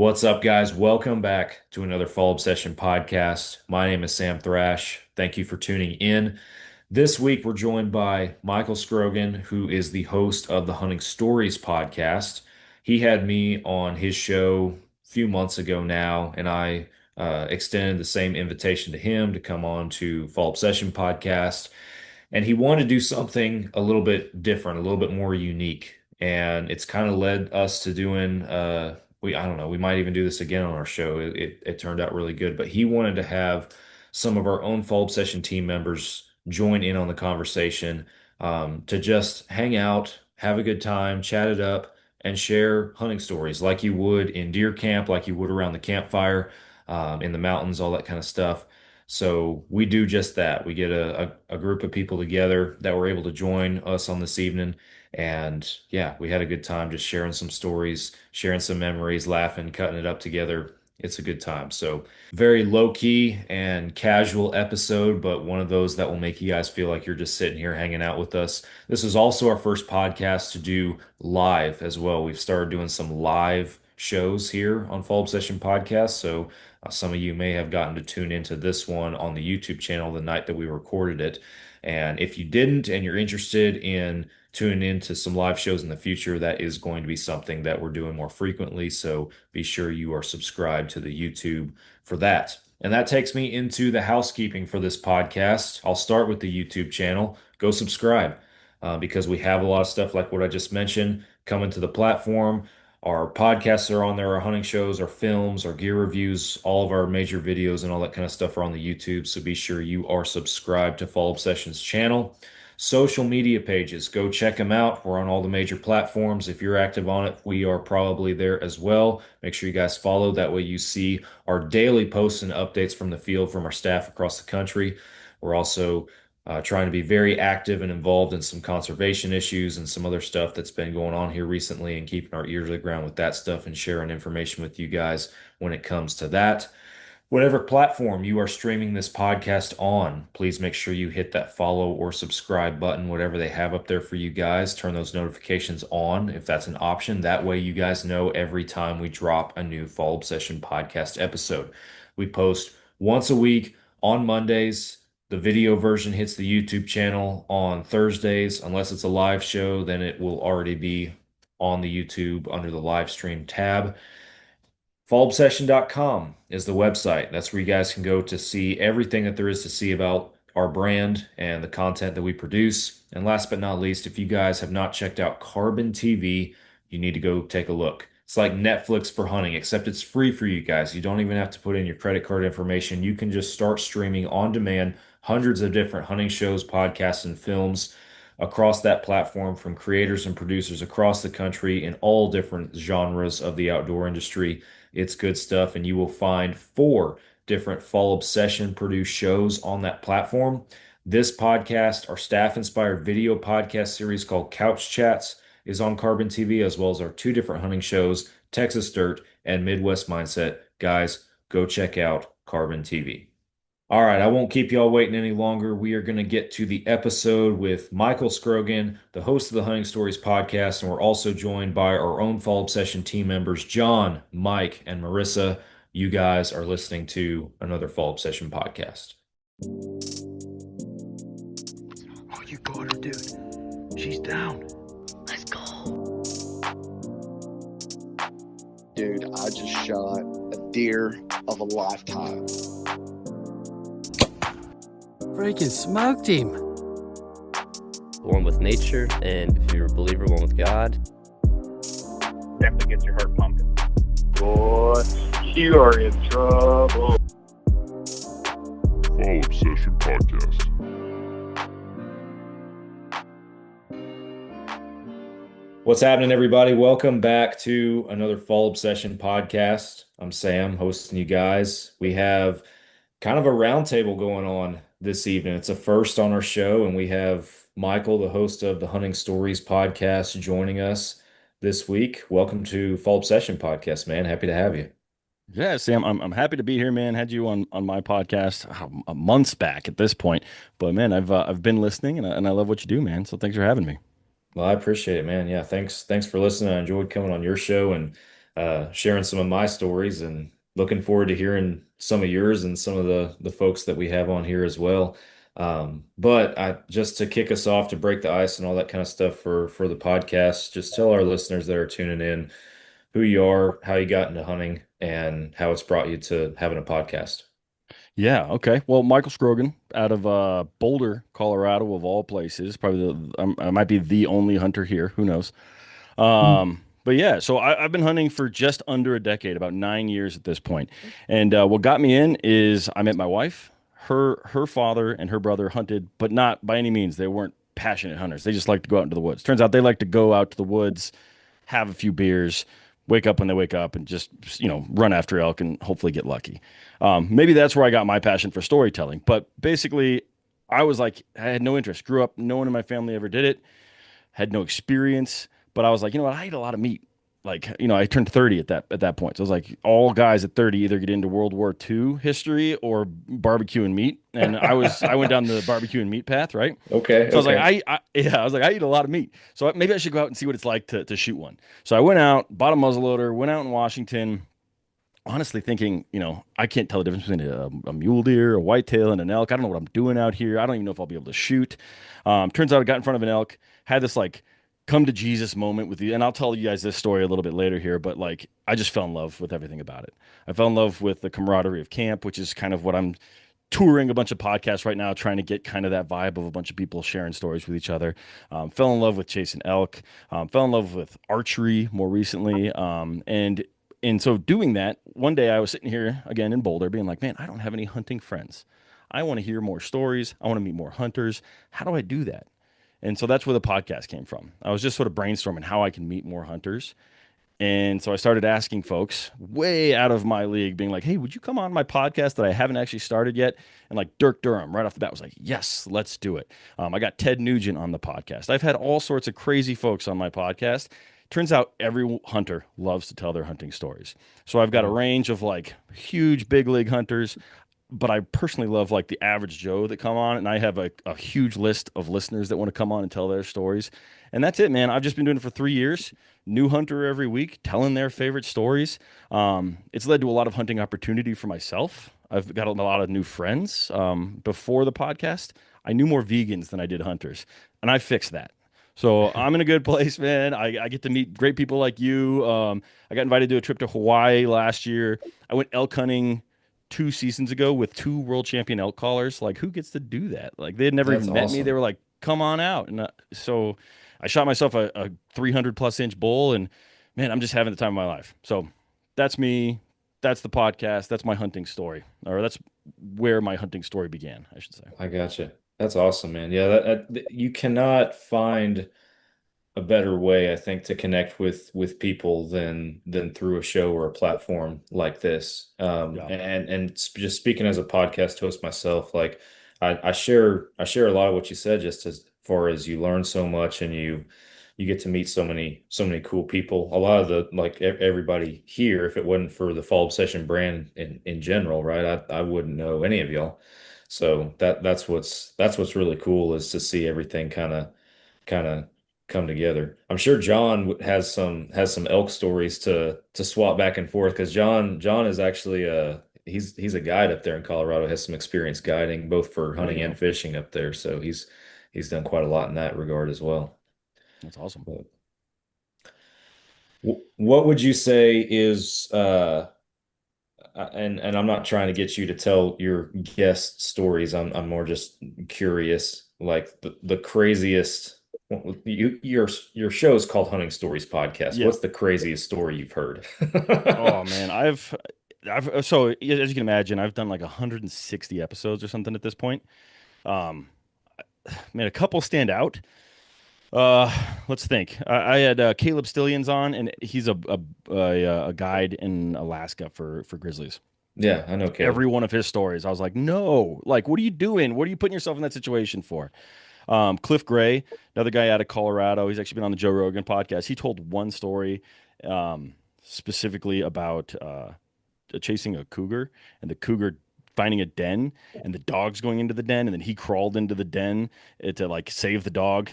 What's up, guys? Welcome back to another Fall Obsession podcast. My name is Sam Thrash. Thank you for tuning in. This week, we're joined by Michael Scrogan, who is the host of the Hunting Stories podcast. He had me on his show a few months ago now, and I extended the same invitation to him to come on to Fall Obsession podcast. And he wanted to do something a little bit different, a little bit more unique. And it's kind of led us to doing I don't know, we might even do this again on our show. It turned out really good, but he wanted to have some of our own Fall Obsession team members join in on the conversation, to just hang out, have a good time, chat it up, and share hunting stories like you would in deer camp, like you would around the campfire, in the mountains, all that kind of stuff. So we do just that. We get a group of people together that were able to join us on this evening. And yeah, we had a good time just sharing some stories, sharing some memories, laughing, cutting it up together. It's a good time. So very low key and casual episode, but one of those that will make you guys feel like you're just sitting here hanging out with us. This is also our first podcast to do live as well. We've started doing some live shows here on Fall Obsession Podcast. So some of you may have gotten to tune into this one on the YouTube channel the night that we recorded it. And if you didn't and you're interested in tuning into some live shows in the future, that is going to be something that we're doing more frequently. So be sure you are subscribed to the YouTube for that. And that takes me into the housekeeping for this podcast. I'll start with the YouTube channel. Go subscribe, because we have a lot of stuff like what I just mentioned coming to the platform. Our podcasts are on there, our hunting shows, our films, our gear reviews, all of our major videos and all that kind of stuff are on the YouTube. So be sure you are subscribed to Fall Obsession's channel. Social media pages, go check them out. We're on all the major platforms. If you're active on it, we are probably there as well. Make sure you guys follow. That way you see our daily posts and updates from the field from our staff across the country. We're also trying to be very active and involved in some conservation issues and some other stuff that's been going on here recently, and keeping our ear to the ground with that stuff and sharing information with you guys when it comes to that. Whatever platform you are streaming this podcast on, please make sure you hit that follow or subscribe button, whatever they have up there for you guys. Turn those notifications on if that's an option. That way, you guys know every time we drop a new Fall Obsession podcast episode. We post once a week on Mondays. The video version hits the YouTube channel on Thursdays. Unless it's a live show, then it will already be on the YouTube under the live stream tab. Fallobsession.com is the website. That's where you guys can go to see everything that there is to see about our brand and the content that we produce. And last but not least, if you guys have not checked out Carbon TV, you need to go take a look. It's like Netflix for hunting, except it's free for you guys. You don't even have to put in your credit card information. You can just start streaming on demand hundreds of different hunting shows, podcasts, and films across that platform from creators and producers across the country in all different genres of the outdoor industry. It's good stuff, and you will find 4 different Fall Obsession produced shows on that platform. This podcast, our staff-inspired video podcast series called Couch Chats, is on Carbon TV, as well as our 2 different hunting shows, Texas Dirt and Midwest Mindset. Guys, go check out Carbon TV. All right, I won't keep y'all waiting any longer. We are going to get to the episode with Michael Scrogan, the host of the Hunting Stories podcast, and we're also joined by our own Fall Obsession team members, John, Mike, and Marissa. You guys are listening to another Fall Obsession podcast. Oh, you got her, dude. She's down. Let's go. Dude, I just shot a deer of a lifetime. Freaking smoked him. One with nature, and if you're a believer, one with God. Definitely gets your heart pumping. Boy, you are in trouble. Fall Obsession Podcast. What's happening, everybody? Welcome back to another Fall Obsession podcast. I'm Sam, hosting you guys. We have kind of a roundtable going on this evening. It's a first on our show, and we have Michael, the host of the Hunting Stories podcast, joining us this week. Welcome to Fall Obsession Podcast, man. Happy to have you. Yeah, Sam, I'm happy to be here, man. Had you on my podcast months back at this point, but man, I've been listening and I love what you do, man. So thanks for having me. Well, I appreciate it, man. Yeah, thanks for listening. I enjoyed coming on your show, and sharing some of my stories, and looking forward to hearing some of yours and some of the folks that we have on here as well. But I just to kick us off to break the ice and all that kind of stuff for the podcast, just tell our listeners that are tuning in who you are, how you got into hunting, and how it's brought you to having a podcast. Yeah. Okay. Well, Michael Scrogan out of Boulder, Colorado, of all places. Probably I might be the only hunter here. Who knows? But yeah, so I've been hunting for just under a decade, about 9 years at this point. And what got me in is I met my wife. Her father and her brother hunted, but not by any means. They weren't passionate hunters. They just like to go out into the woods. Turns out they like to go out to the woods, have a few beers, wake up when they wake up, and just run after elk and hopefully get lucky. Maybe that's where I got my passion for storytelling. But basically, I was like, I had no interest. Grew up, no one in my family ever did it. Had no experience, but I was like, you know what? I eat a lot of meat. Like, I turned 30 at that point. So I was like, all guys at 30 either get into World War II history or barbecue and meat. And I went down the barbecue and meat path, right? Okay, So I was like, okay. I was like, I eat a lot of meat. So maybe I should go out and see what it's like to shoot one. So I went out, bought a muzzleloader, went out in Washington, honestly thinking, I can't tell the difference between a mule deer, a whitetail, and an elk. I don't know what I'm doing out here. I don't even know if I'll be able to shoot. Turns out I got in front of an elk, had this like come to Jesus moment with you. And I'll tell you guys this story a little bit later here, but like I just fell in love with everything about it. I fell in love with the camaraderie of camp, which is kind of what I'm touring a bunch of podcasts right now, trying to get kind of that vibe of a bunch of people sharing stories with each other. Fell in love with chasing elk. Fell in love with archery more recently. And so doing that, one day I was sitting here again in Boulder being like, man, I don't have any hunting friends. I want to hear more stories. I want to meet more hunters. How do I do that? And so that's where the podcast came from. I was just sort of brainstorming how I can meet more hunters. And so I started asking folks way out of my league, being like, hey, would you come on my podcast that I haven't actually started yet? And like Dirk Durham right off the bat was like, yes, let's do it. I got Ted Nugent on the podcast. I've had all sorts of crazy folks on my podcast. Turns out every hunter loves to tell their hunting stories. So I've got a range of like huge big league hunters, but I personally love like the average Joe that come on, and I have a huge list of listeners that want to come on and tell their stories. And that's it, man. I've just been doing it for 3 years. New hunter every week, telling their favorite stories. It's led to a lot of hunting opportunity for myself. I've got a lot of new friends. Before the podcast, I knew more vegans than I did hunters, and I fixed that. So I'm in a good place, man. I get to meet great people like you. I got invited to a trip to Hawaii last year. I went elk hunting 2 seasons ago with two world champion elk callers. Like, who gets to do that? Like, they had never That's even met me. They awesome. were like, come on out. And so I shot myself a 300 plus inch bull, and man, I'm just having the time of my life. So that's me. That's the podcast. That's my hunting story, or that's where my hunting story began, I should say. I gotcha. That's awesome, man. Yeah, you cannot find a better way, I think, to connect with people than through a show or a platform like this. Yeah. Just speaking as a podcast host myself, like I share a lot of what you said, just as far as you learn so much and you get to meet so many cool people. A lot of the like everybody here, if it wasn't for the Fall Obsession brand in general, right? I wouldn't know any of y'all. So that's what's really cool is to see everything kind of come together. I'm sure John has some elk stories to swap back and forth because John is actually he's a guide up there in Colorado, has some experience guiding both for There hunting you and go. fishing up there. So he's done quite a lot in that regard as well. That's awesome. But what would you say is and I'm not trying to get you to tell your guest stories. I'm more just curious, like the craziest. Your show is called Hunting Stories Podcast. Yeah. What's the craziest story you've heard? Oh man, I've so as you can imagine, I've done like 160 episodes or something at this point. Um, man, a couple stand out. Uh, let's think. I had Caleb Stillions on, and he's a guide in Alaska for grizzlies. Yeah, I know Every Caleb. one of his stories, I was like, no, like, what are you doing? What are you putting yourself in that situation for? Cliff Gray, another guy out of Colorado. He's actually been on the Joe Rogan podcast. He told one story specifically about chasing a cougar and the cougar finding a den and the dogs going into the den, and then he crawled into the den to like save the dog.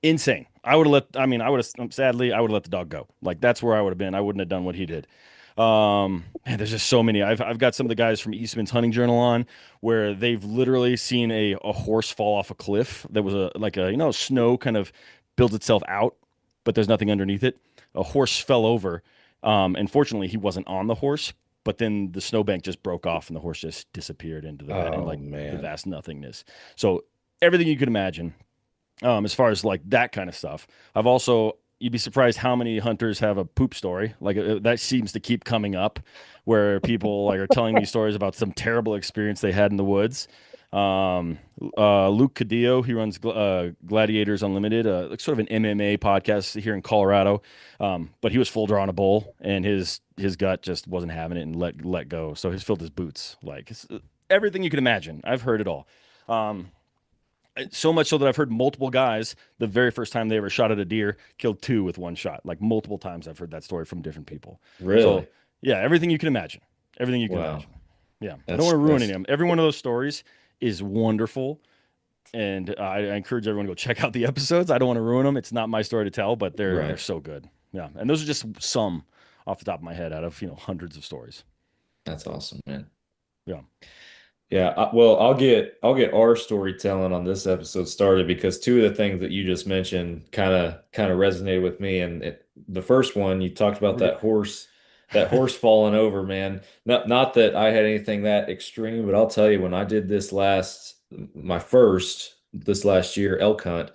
Insane. I would have let. I mean, I would have. Sadly, I would have let the dog go. Like that's where I would have been. I wouldn't have done what he did. Man, there's just so many. I've got some of the guys from Eastman's Hunting Journal on where they've literally seen a horse fall off a cliff. That was snow kind of builds itself out, but there's nothing underneath it. A horse fell over. And fortunately, he wasn't on the horse. But then the snowbank just broke off, and the horse just disappeared into Oh like the man. vast nothingness. So everything you could imagine, as far as like that kind of stuff. I've also You'd be surprised how many hunters have a poop story. Like that seems to keep coming up, where people like are telling me stories about some terrible experience they had in the woods. Luke Cadillo, he runs Gladiators Unlimited, like sort of an MMA podcast here in Colorado. But he was full draw on a bull, and his gut just wasn't having it and let go. So he's filled his boots. Like everything you can imagine. I've heard it all. So much so that I've heard multiple guys the very first time they ever shot at a deer killed two with one shot. Like multiple times I've heard that story from different people. Really? So yeah, everything you can imagine. Everything you can Wow. imagine. Yeah. I don't That's want to ruin that's any of them. Every one of those stories is wonderful. And I encourage everyone to go check out the episodes. I don't want to ruin them. It's not my story to tell, but they're right. so good. Yeah. And those are just some off the top of my head out of, hundreds of stories. That's awesome, man. Yeah. Yeah, well, I'll get our storytelling on this episode started because two of the things that you just mentioned kind of resonated with me. And the first one you talked about that horse falling over, man. Not that I had anything that extreme, but I'll tell you when I did my first this last year elk hunt,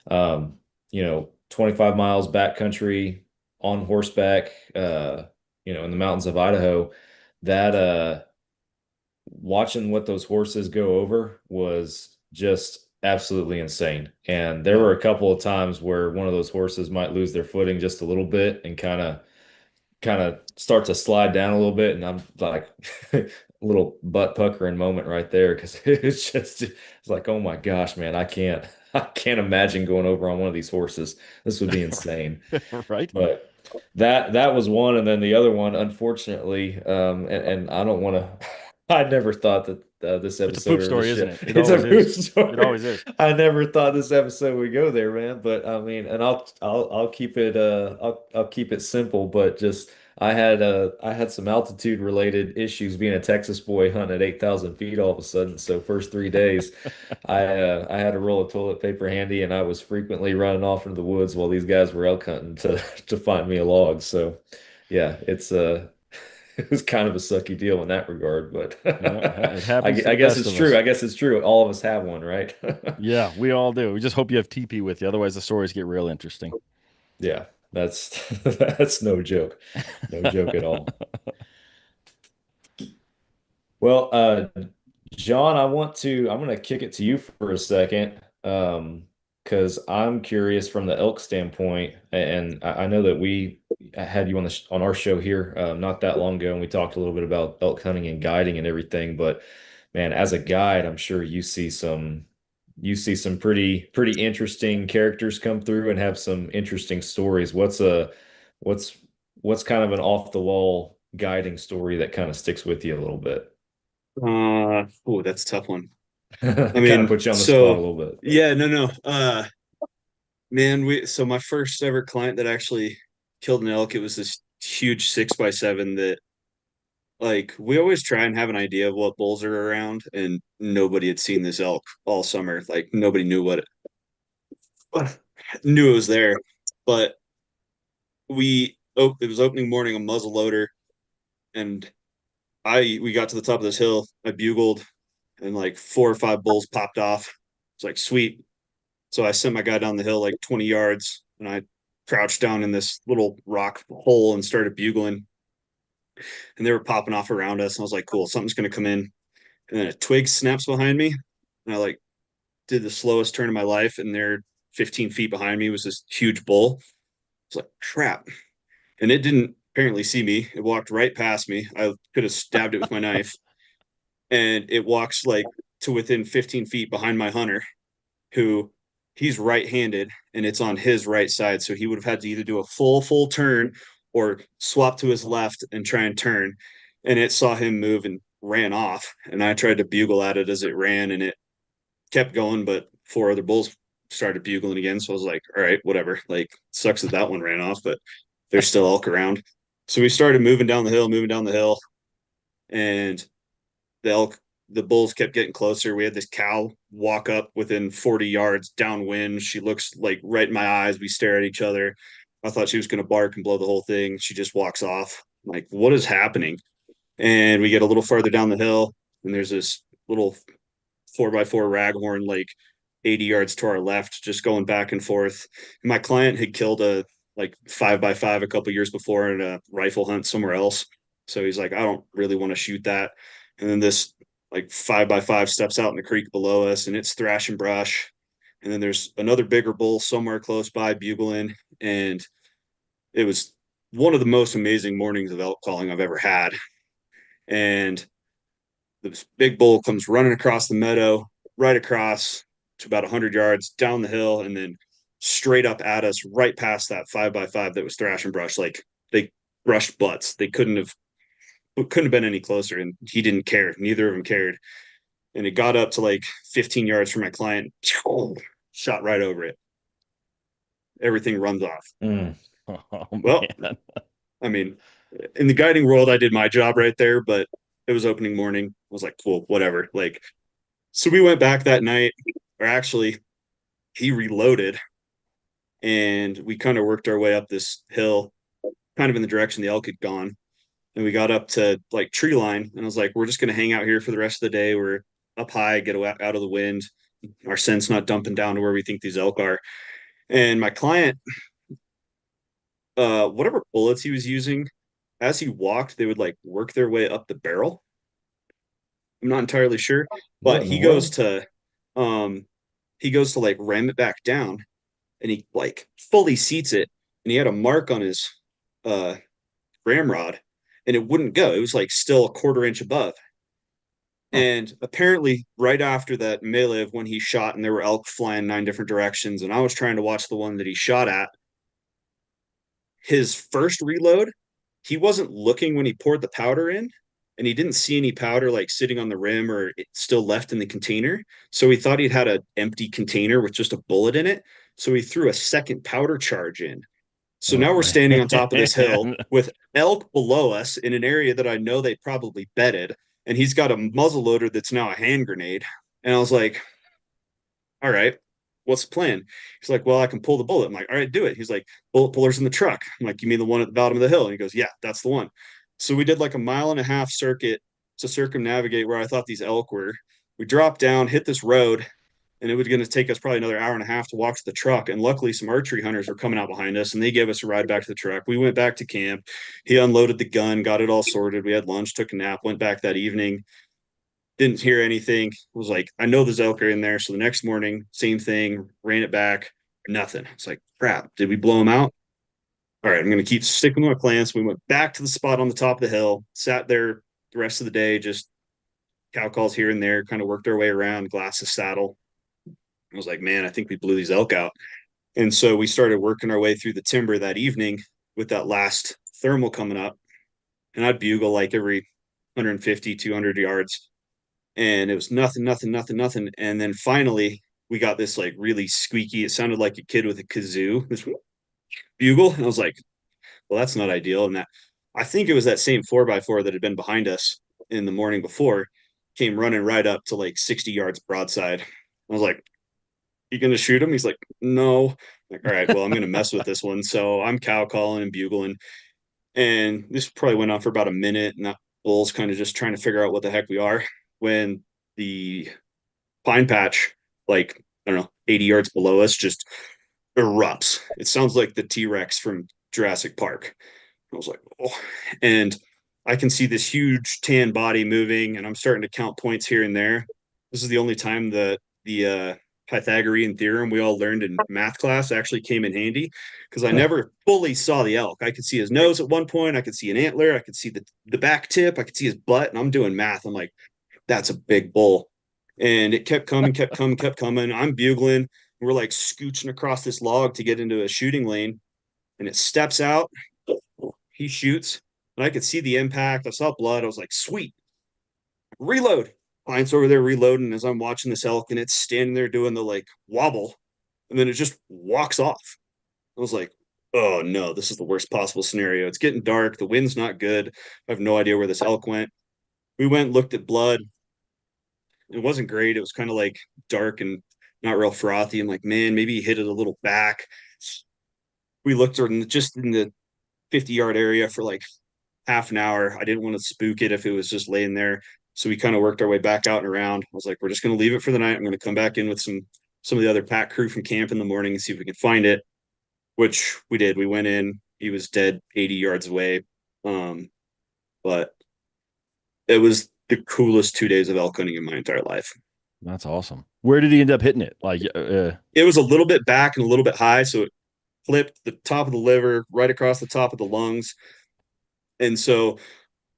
25 miles backcountry on horseback, in the mountains of Idaho, that watching what those horses go over was just absolutely insane. And there Yeah. were a couple of times where one of those horses might lose their footing just a little bit and kind of start to slide down a little bit. And I'm like a little butt puckering moment right there because it's like, oh my gosh, man, I can't imagine going over on one of these horses. This would be insane. Right? But that was one, and then the other one, unfortunately, and I don't want to. I never thought that this It's a episode poop or this story, isn't shit. it? It It's a always poop is. It story. always is. I never thought this episode would go there, man. But I mean, and I'll keep it I'll keep it simple. But just I had some altitude related issues being a Texas boy hunting at 8,000 feet all of a sudden. So first 3 days, I had a roll of toilet paper handy, and I was frequently running off into the woods while these guys were elk hunting to to find me a log. So yeah, it was kind of a sucky deal in that regard, but Yeah, it I, happens to I the guess best it's of true. us. I guess it's true. All of us have one, right? Yeah, we all do. We just hope you have TP with you. Otherwise, the stories get real interesting. Yeah, that's that's no joke. No joke at all. Well, John, I'm going to kick it to you for a second, because I'm curious from the elk standpoint, and I know that we had you on our show here not that long ago, and we talked a little bit about elk hunting and guiding and everything. But man, as a guide, I'm sure you see some pretty interesting characters come through and have some interesting stories. What's what's kind of an off the wall guiding story that kind of sticks with you a little bit? That's a tough one. I Kind of mean, put you on the spot a so little bit. yeah, no. Man, so my first ever client that actually killed an elk, it was this huge 6x7 that like we always try and have an idea of what bulls are around, and nobody had seen this elk all summer. Like nobody knew it was there. But it was opening morning, a muzzle loader, and we got to the top of this hill. I bugled, and like 4 or 5 bulls popped off. It's like sweet. So I sent my guy down the hill like 20 yards, and I crouched down in this little rock hole and started bugling. And they were popping off around us. And I was like, cool, something's going to come in. And then a twig snaps behind me. And I like did the slowest turn of my life. And there, 15 feet behind me was this huge bull. It's like, crap. And it didn't apparently see me. It walked right past me. I could have stabbed it with my knife. And it walks like to within 15 feet behind my hunter, who he's right-handed and it's on his right side. So he would have had to either do a full turn or swap to his left and try and turn. And it saw him move and ran off. And I tried to bugle at it as it ran, and it kept going, but 4 other bulls started bugling again. So I was like, all right, whatever. Like, sucks that one ran off, but there's still elk around. So we started moving down the hill, and the bulls kept getting closer. We had this cow walk up within 40 yards downwind. She looks like right in my eyes. We stare at each other. I thought she was going to bark and blow the whole thing. She just walks off. I'm like, what is happening? And we get a little farther down the hill, and there's this little 4x4 raghorn, like 80 yards to our left, just going back and forth. And my client had killed a like 5x5 a couple years before in a rifle hunt somewhere else. So he's like, I don't really want to shoot that. And then this like 5x5 steps out in the creek below us, and it's thrashing brush. And then there's another bigger bull somewhere close by bugling. And it was one of the most amazing mornings of elk calling I've ever had. And this big bull comes running across the meadow, right across to about 100 yards down the hill, and then straight up at us, right past that 5x5 that was thrashing brush. Like, they brushed butts. They couldn't have been any closer, and he didn't care. Neither of them cared. And it got up to like 15 yards from my client, shot right over it. Everything runs off. Oh, Well, man. I mean, in the guiding world, I did my job right there, but it was opening morning. I was like, cool, whatever. Like, so we went back that night, or actually, he reloaded, and we kind of worked our way up this hill, kind of in the direction the elk had gone. And we got up to like tree line, and I was like, we're just going to hang out here for the rest of the day. We're up high, get out of the wind. Our scent's not dumping down to where we think these elk are. And my client, whatever bullets he was using, as he walked, they would like work their way up the barrel. I'm not entirely sure, What but in the world? he goes to like ram it back down, and he like fully seats it, and he had a mark on his uh ramrod, and it wouldn't go. It was like still a quarter inch above. Huh. And apparently, right after that melee of when he shot, and there were elk flying 9 different directions, and I was trying to watch the one that he shot at, his first reload, he wasn't looking when he poured the powder in, and he didn't see any powder like sitting on the rim or still left in the container. So he thought he'd had an empty container with just a bullet in it. So he threw a second powder charge in. So Oh, now we're standing on top of this hill man. with elk below us in an area that I know they probably bedded, and he's got a muzzle loader that's now a hand grenade. And I was like, all right, what's the plan? He's like, well, I can pull the bullet. I'm like, all right, do it. He's like, bullet puller's in the truck. I'm like, you mean the one at the bottom of the hill? And he goes, yeah, that's the one. So we did like a 1.5 mile circuit to circumnavigate where I thought these elk were. We dropped down, hit this road, and it was going to take us probably another hour and a half to walk to the truck. And luckily, some archery hunters were coming out behind us, and they gave us a ride back to the truck. We went back to camp. He unloaded the gun, got it all sorted. We had lunch, took a nap, went back that evening. Didn't hear anything. Was like, I know there's elk are in there. So the next morning, same thing, ran it back, nothing. It's like, crap, did we blow them out? All right, I'm going to keep sticking with my plans. We went back to the spot on the top of the hill, sat there the rest of the day, just cow calls here and there, kind of worked our way around, glass of saddle. I was like, man, I think we blew these elk out. And so we started working our way through the timber that evening with that last thermal coming up. And I'd bugle like every 150, 200 yards. And it was nothing, nothing, nothing, nothing. And then finally, we got this like really squeaky, it sounded like a kid with a kazoo, this bugle. And I was like, well, that's not ideal. And that, I think it was that same 4x4 that had been behind us in the morning before, came running right up to like 60 yards broadside. I was like, you gonna shoot him? He's like, no. I'm like, all right, well, I'm gonna mess with this one. So I'm cow calling and bugling. And this probably went on for about a minute, and that bull's kind of just trying to figure out what the heck we are when the pine patch, like, I don't know, 80 yards below us, just erupts. It sounds like the T-Rex from Jurassic Park. I was like, oh, and I can see this huge tan body moving, and I'm starting to count points here and there. This is the only time that the Pythagorean theorem we all learned in math class actually came in handy, because I never fully saw the elk. I could see his nose at one point, I could see an antler, I could see the back tip, I could see his butt, and I'm doing math. I'm like, that's a big bull. And it kept coming, kept coming, kept coming. I'm bugling. We're like scooching across this log to get into a shooting lane, and it steps out. He shoots, and I could see the impact. I saw blood. I was like, sweet, reload. Client's over there reloading as I'm watching this elk, and it's standing there doing the like wobble. and then it just walks off. I was like, oh no, this is the worst possible scenario. It's getting dark. The wind's not good. I have no idea where this elk went. We went and looked at blood. It wasn't great. It was kind of like dark and not real frothy. I'm like, man, maybe he hit it a little back. We looked just in the 50-yard area for like half an hour. I didn't want to spook it if it was just laying there. So we kind of worked our way back out and around. I was like, we're just going to leave it for the night. I'm going to come back in with some of the other pack crew from camp in the morning and see if we can find it, which we did. We went in. He was dead 80 yards away. But it was the coolest 2 days of elk hunting in my entire life. That's awesome. Where did he end up hitting it? Like, it was a little bit back and a little bit high, so it flipped the top of the liver right across the top of the lungs, and so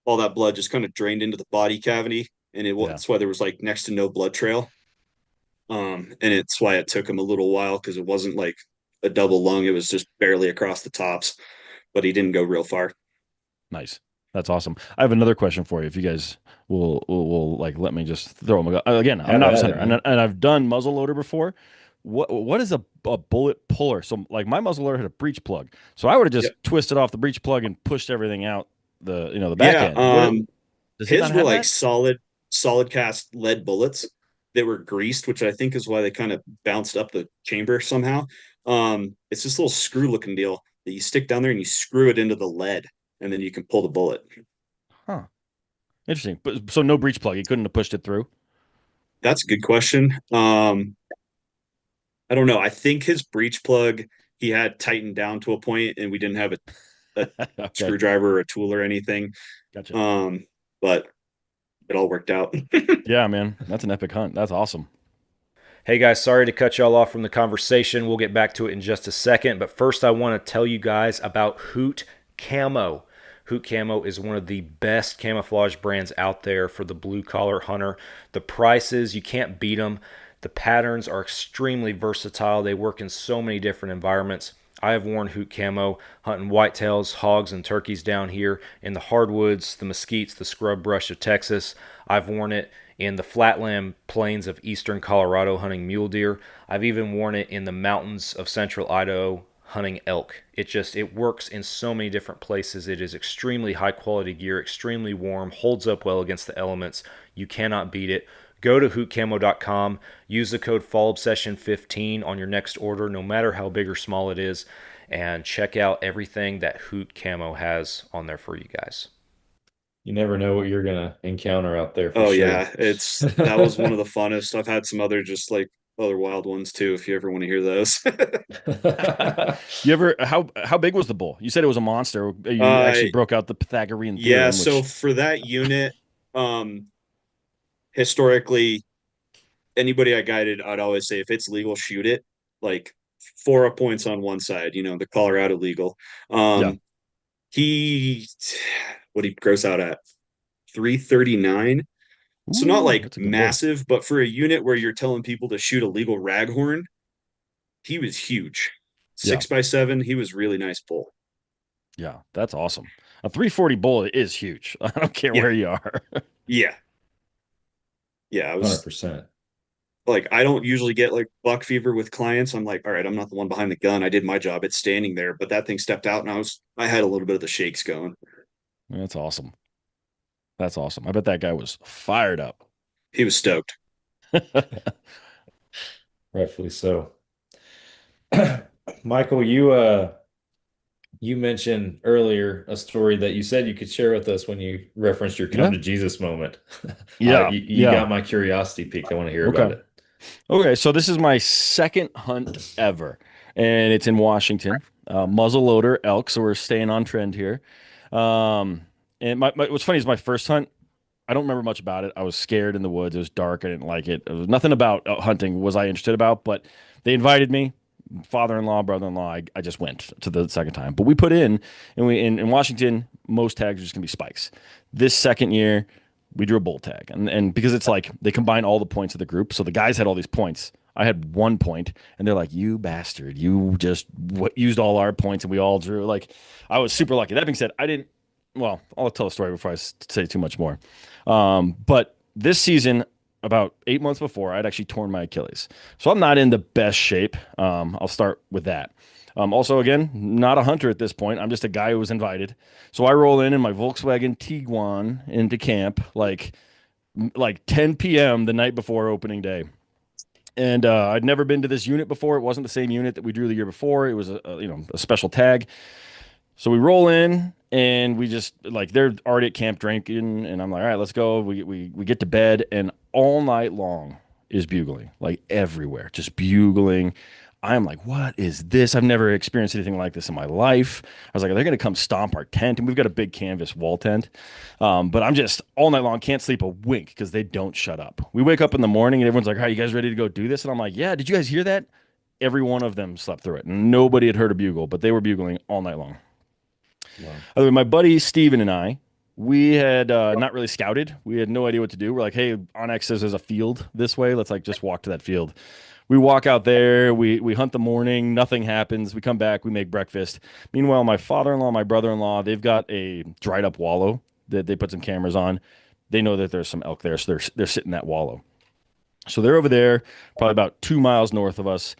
all that blood just kind of drained into the body cavity, and that's why there was like next to no blood trail. And it's why it took him a little while, because it wasn't like a double lung; it was just barely across the tops, but he didn't go real far. Nice. That's awesome. I have another question for you. If you guys will like let me just throw them again. I'm not a hunter, and I've done muzzleloader before. What is a bullet puller? So like my muzzleloader had a breech plug, so I would have just twisted off the breech plug and pushed everything out the back end. His were like solid cast lead bullets that were greased, which I think is why they kind of bounced up the chamber somehow. It's this little screw looking deal that you stick down there and you screw it into the lead, and then you can pull the bullet. Huh. Interesting. But so no breech plug. He couldn't have pushed it through. That's a good question. I don't know. I think his breech plug he had tightened down to a point, and we didn't have a Okay. screwdriver or a tool or anything. Gotcha. But it all worked out. Yeah, man. That's an epic hunt. That's awesome. Hey guys, sorry to cut y'all off from the conversation. We'll get back to it in just a second. But first, I want to tell you guys about Hoot Camo. Hoot Camo is one of the best camouflage brands out there for the blue-collar hunter. The prices, you can't beat them. The patterns are extremely versatile. They work in so many different environments. I have worn Hoot Camo hunting whitetails, hogs, and turkeys down here in the hardwoods, the mesquites, the scrub brush of Texas. I've worn it in the flatland plains of eastern Colorado hunting mule deer. I've even worn it in the mountains of central Idaho hunting elk. It works in so many different places. It is extremely high quality gear, extremely warm, holds up well against the elements. You cannot beat it. Go to hootcamo.com, use the code FallObsession15 on your next order, no matter how big or small it is, and check out everything that Hoot Camo has on there for you guys. You never know what you're gonna encounter out there. Oh, sure. Yeah, that was one of the funnest. I've had some other other wild ones too, if you ever want to hear those. How big was the bull? You said it was a monster. You actually broke out the Pythagorean theorem. Yeah, so for that unit, historically, anybody I guided, I'd always say if it's legal, shoot it. Like 4 points on one side, the Colorado legal. He gross out at 339. So not like massive, but for a unit where you're telling people to shoot a legal raghorn, he was huge. 6x7, he was really nice bull. Yeah, that's awesome. A 340 bull is huge. I don't care where you are. Yeah. Yeah, I was 100%. Like, I don't usually get like buck fever with clients. I'm like, all right, I'm not the one behind the gun. I did my job. It's standing there, but that thing stepped out and I had a little bit of the shakes going. That's awesome. That's awesome. I bet that guy was fired up. He was stoked. Rightfully so. Michael, you mentioned earlier a story that you said you could share with us when you referenced your come to Jesus moment. You got my curiosity piqued. I want to hear about it. Okay, so this is my second hunt ever, and it's in Washington. Muzzleloader elk, so we're staying on trend here. And what's funny is my first hunt, I don't remember much about it. I was scared in the woods. It was dark. I didn't like it. It was nothing about hunting was I interested about, but they invited me. Father-in-law, brother-in-law, I just went to the second time. But we put in Washington, most tags are just gonna be spikes. This second year, we drew a bull tag. And because it's like they combine all the points of the group. So the guys had all these points. I had 1 point, and they're like, "You bastard, you just used all our points," and we all drew. Like, I was super lucky. That being said, I'll tell a story before I say too much more. But this season, about 8 months before, I'd actually torn my Achilles. So I'm not in the best shape. I'll start with that. Also, again, not a hunter at this point. I'm just a guy who was invited. So I roll in my Volkswagen Tiguan into camp like 10 p.m. the night before opening day. And I'd never been to this unit before. It wasn't the same unit that we drew the year before. It was a special tag. So we roll in and we just like they're already at camp drinking, and I'm like, all right, let's go. We get to bed, and all night long is bugling, like everywhere, just bugling. I'm like, what is this? I've never experienced anything like this in my life. I was like, are they going to come stomp our tent? And we've got a big canvas wall tent. But I'm just all night long, can't sleep a wink because they don't shut up. We wake up in the morning and everyone's like, are you guys ready to go do this? And I'm like, yeah, did you guys hear that? Every one of them slept through it. Nobody had heard a bugle, but they were bugling all night long. Wow. My buddy Steven and I, we had not really scouted. We had no idea what to do. We're like, hey, Onyx says there's a field this way. Let's like just walk to that field. We walk out there. We hunt the morning. Nothing happens. We come back. We make breakfast. Meanwhile, my father-in-law, my brother-in-law, they've got a dried up wallow that they put some cameras on. They know that there's some elk there, so they're sitting that wallow. So they're over there, probably about 2 miles north of us.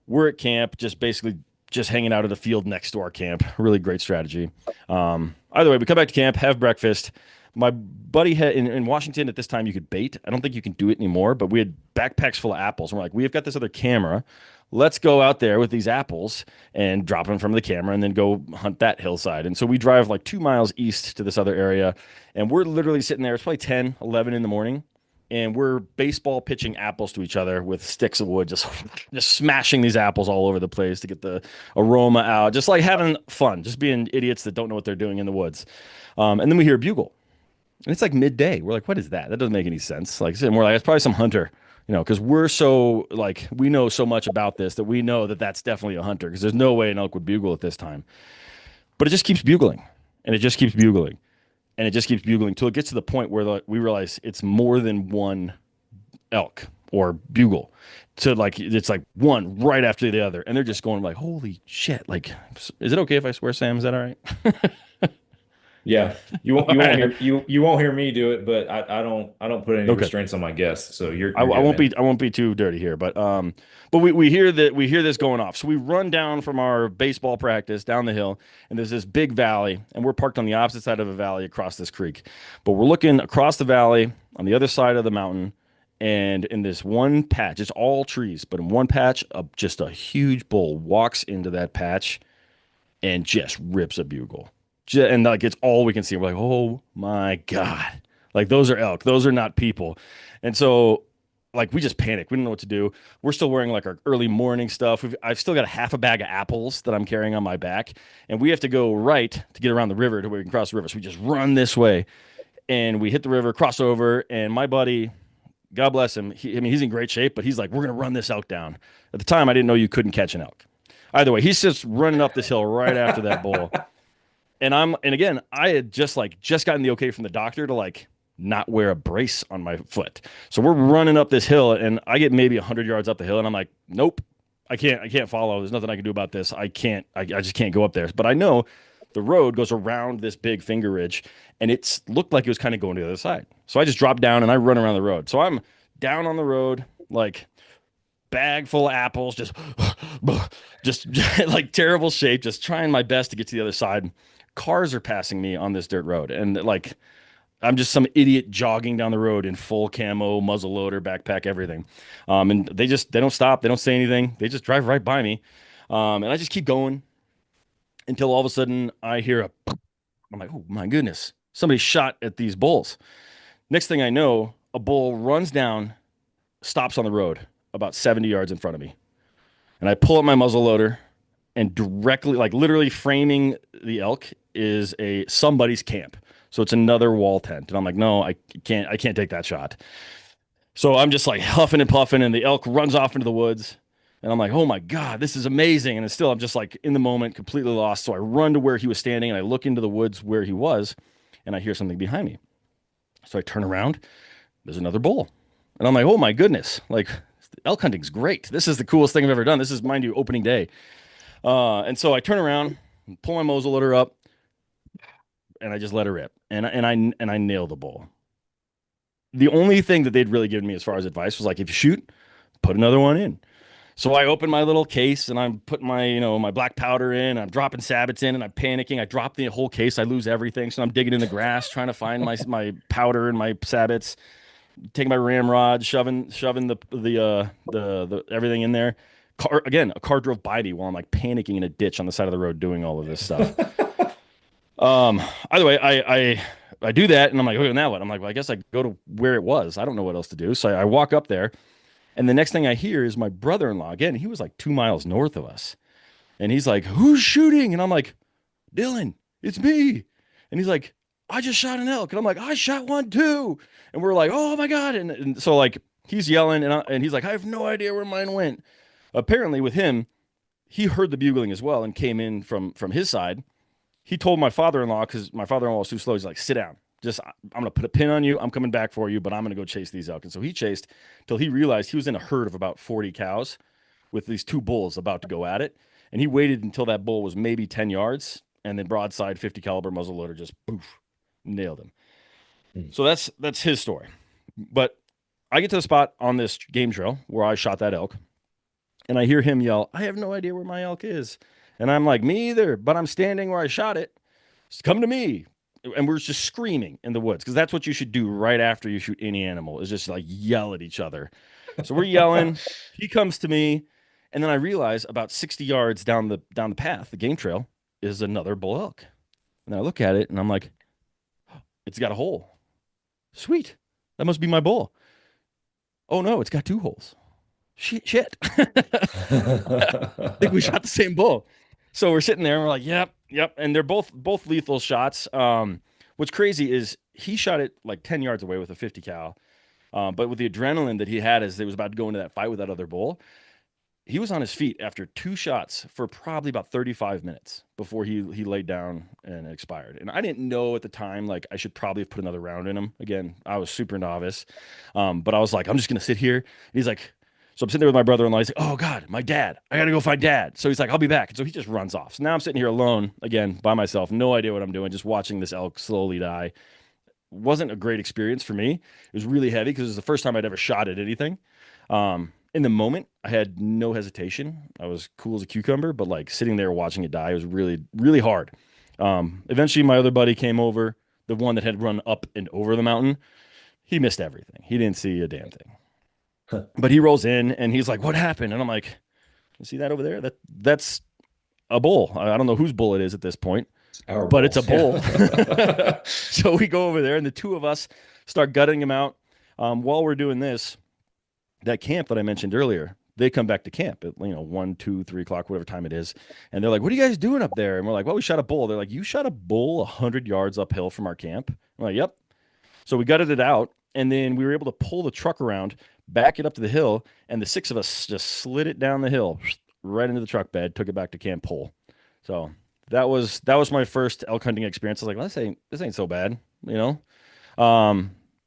We're at camp, just hanging out at a field next to our camp. Really great strategy. Either way, we come back to camp, have breakfast. My buddy had in Washington at this time, you could bait. I don't think you can do it anymore, but we had backpacks full of apples. And we're like, we've got this other camera. Let's go out there with these apples and drop them from the camera and then go hunt that hillside. And so we drive like 2 miles east to this other area. And we're literally sitting there. It's probably 10, 11 in the morning. And we're baseball pitching apples to each other with sticks of wood, just smashing these apples all over the place to get the aroma out, just like having fun, just being idiots that don't know what they're doing in the woods. And then we hear a bugle, and it's like midday. We're like, what is that? That doesn't make any sense. And we're like, it's probably some hunter, because we're so like we know so much about this that we know that that's definitely a hunter because there's no way an elk would bugle at this time. But it just keeps bugling, and it just keeps bugling. And it just keeps bugling until it gets to the point where we realize it's more than one elk or bugle. So like it's like one right after the other, and they're just going like, "Holy shit!" Like, is it okay if I swear, Sam? Is that all right? Yeah, you won't hear me do it, but I don't put any Okay. restraints on my guests, so you're I good, won't man. be too dirty here, but we hear this going off. So we run down from our baseball practice down the hill, and there's this big valley, and we're parked on the opposite side of a valley across this creek. But we're looking across the valley on the other side of the mountain, and in this one patch, it's all trees, but in one patch, just a huge bull walks into that patch and just rips a bugle. And like it's all we can see. We're like, oh my God. Like those are elk. Those are not people. And so like we just panic. We don't know what to do. We're still wearing like our early morning stuff. I've still got a half a bag of apples that I'm carrying on my back. And we have to go right to get around the river to where we can cross the river. So we just run this way. And we hit the river, cross over. And my buddy, God bless him, he's in great shape, but he's like, we're going to run this elk down. At the time, I didn't know you couldn't catch an elk. Either way, he's just running up this hill right after that bull. And again, I had just gotten the okay from the doctor to like not wear a brace on my foot. So we're running up this hill, and I get maybe 100 yards up the hill, and I'm like, nope, I can't follow. There's nothing I can do about this. I just can't go up there. But I know the road goes around this big finger ridge, and it looked like it was kind of going to the other side. So I just drop down and I run around the road. So I'm down on the road, like bag full of apples, just like terrible shape, just trying my best to get to the other side. Cars are passing me on this dirt road, and like I'm just some idiot jogging down the road in full camo, muzzle loader, backpack, everything. And they don't stop, they don't say anything, they just drive right by me. And I just keep going until all of a sudden I hear I'm like, oh my goodness, somebody shot at these bulls. Next thing I know, a bull runs down, stops on the road about 70 yards in front of me, and I pull up my muzzle loader. And directly, like literally framing the elk is somebody's camp. So it's another wall tent. And I'm like, no, I can't take that shot. So I'm just like huffing and puffing, and the elk runs off into the woods. And I'm like, oh my God, this is amazing. And I'm just like in the moment, completely lost. So I run to where he was standing, and I look into the woods where he was, and I hear something behind me. So I turn around, there's another bull. And I'm like, oh my goodness, like elk hunting's great. This is the coolest thing I've ever done. This is, mind you, opening day. And so I turn around, pull my muzzle loader up, and I just let her rip. And I nail the bull. the only thing that they'd really given me as far as advice was like, if you shoot, put another one in. So I open my little case and I'm putting my, my black powder in. I'm dropping sabots in and I'm panicking. I drop the whole case. I lose everything. So I'm digging in the grass trying to find my powder and my sabots. Taking my ramrod, shoving the everything in there. A car drove by me while I'm like panicking in a ditch on the side of the road doing all of this stuff. Either way, I do that and I'm like, okay, now what? I'm like, well, I guess I go to where it was. I don't know what else to do. So I walk up there. And the next thing I hear is my brother-in-law. Again, he was like 2 miles north of us. And he's like, who's shooting? And I'm like, Dylan, it's me. And he's like, I just shot an elk. And I'm like, I shot one too. And we're like, oh my God. And so like he's yelling and he's like, I have no idea where mine went. Apparently with him, he heard the bugling as well and came in from his side. He told my father-in-law, because my father-in-law was too slow. He's like, sit down. I'm going to put a pin on you. I'm coming back for you, but I'm going to go chase these elk. And so he chased till he realized he was in a herd of about 40 cows with these 2 bulls about to go at it. And he waited until that bull was maybe 10 yards and then broadside 50 caliber muzzleloader just poof, nailed him. So that's his story. But I get to the spot on this game trail where I shot that elk and I hear him yell, I have no idea where my elk is. And I'm like, me either, but I'm standing where I shot it. Just come to me. And we're just screaming in the woods because that's what you should do right after you shoot any animal is just like yell at each other. So we're yelling. He comes to me, and then I realize about 60 yards down the path, the game trail, is another bull elk. And I look at it, and I'm like, it's got a hole. Sweet, that must be my bull. Oh no, it's got 2 holes. Shit. I think we shot the same bull. So we're sitting there and we're like, yep. And they're both lethal shots. What's crazy is he shot it like 10 yards away with a 50 cal. But with the adrenaline that he had as he was about to go into that fight with that other bull, he was on his feet after 2 shots for probably about 35 minutes before he laid down and expired. And I didn't know at the time, like I should probably have put another round in him. Again, I was super novice. But I was like, I'm just going to sit here. And he's like, so I'm sitting there with my brother-in-law. He's like, oh God, my dad. I got to go find dad. So he's like, I'll be back. And so he just runs off. So now I'm sitting here alone, again, by myself. No idea what I'm doing, just watching this elk slowly die. Wasn't a great experience for me. It was really heavy because it was the first time I'd ever shot at anything. In the moment, I had no hesitation. I was cool as a cucumber, but like sitting there watching it die was really, really hard. Eventually, my other buddy came over, the one that had run up and over the mountain. He missed everything. He didn't see a damn thing. But he rolls in and he's like, what happened? And I'm like, you see that over there? That's a bull. I don't know whose bull it is at this point, but it's a bull. So we go over there and the 2 of us start gutting him out. While we're doing this, that camp that I mentioned earlier, they come back to camp at 1, 2, 3 o'clock, whatever time it is. And they're like, what are you guys doing up there? And we're like, well, we shot a bull. They're like, you shot a bull 100 yards uphill from our camp? I'm like, yep. So we gutted it out. And then we were able to pull the truck around, back it up to the hill, and the 6 of us just slid it down the hill, right into the truck bed, took it back to Camp Pole. So that was my first elk hunting experience. I was like, well, this ain't so bad,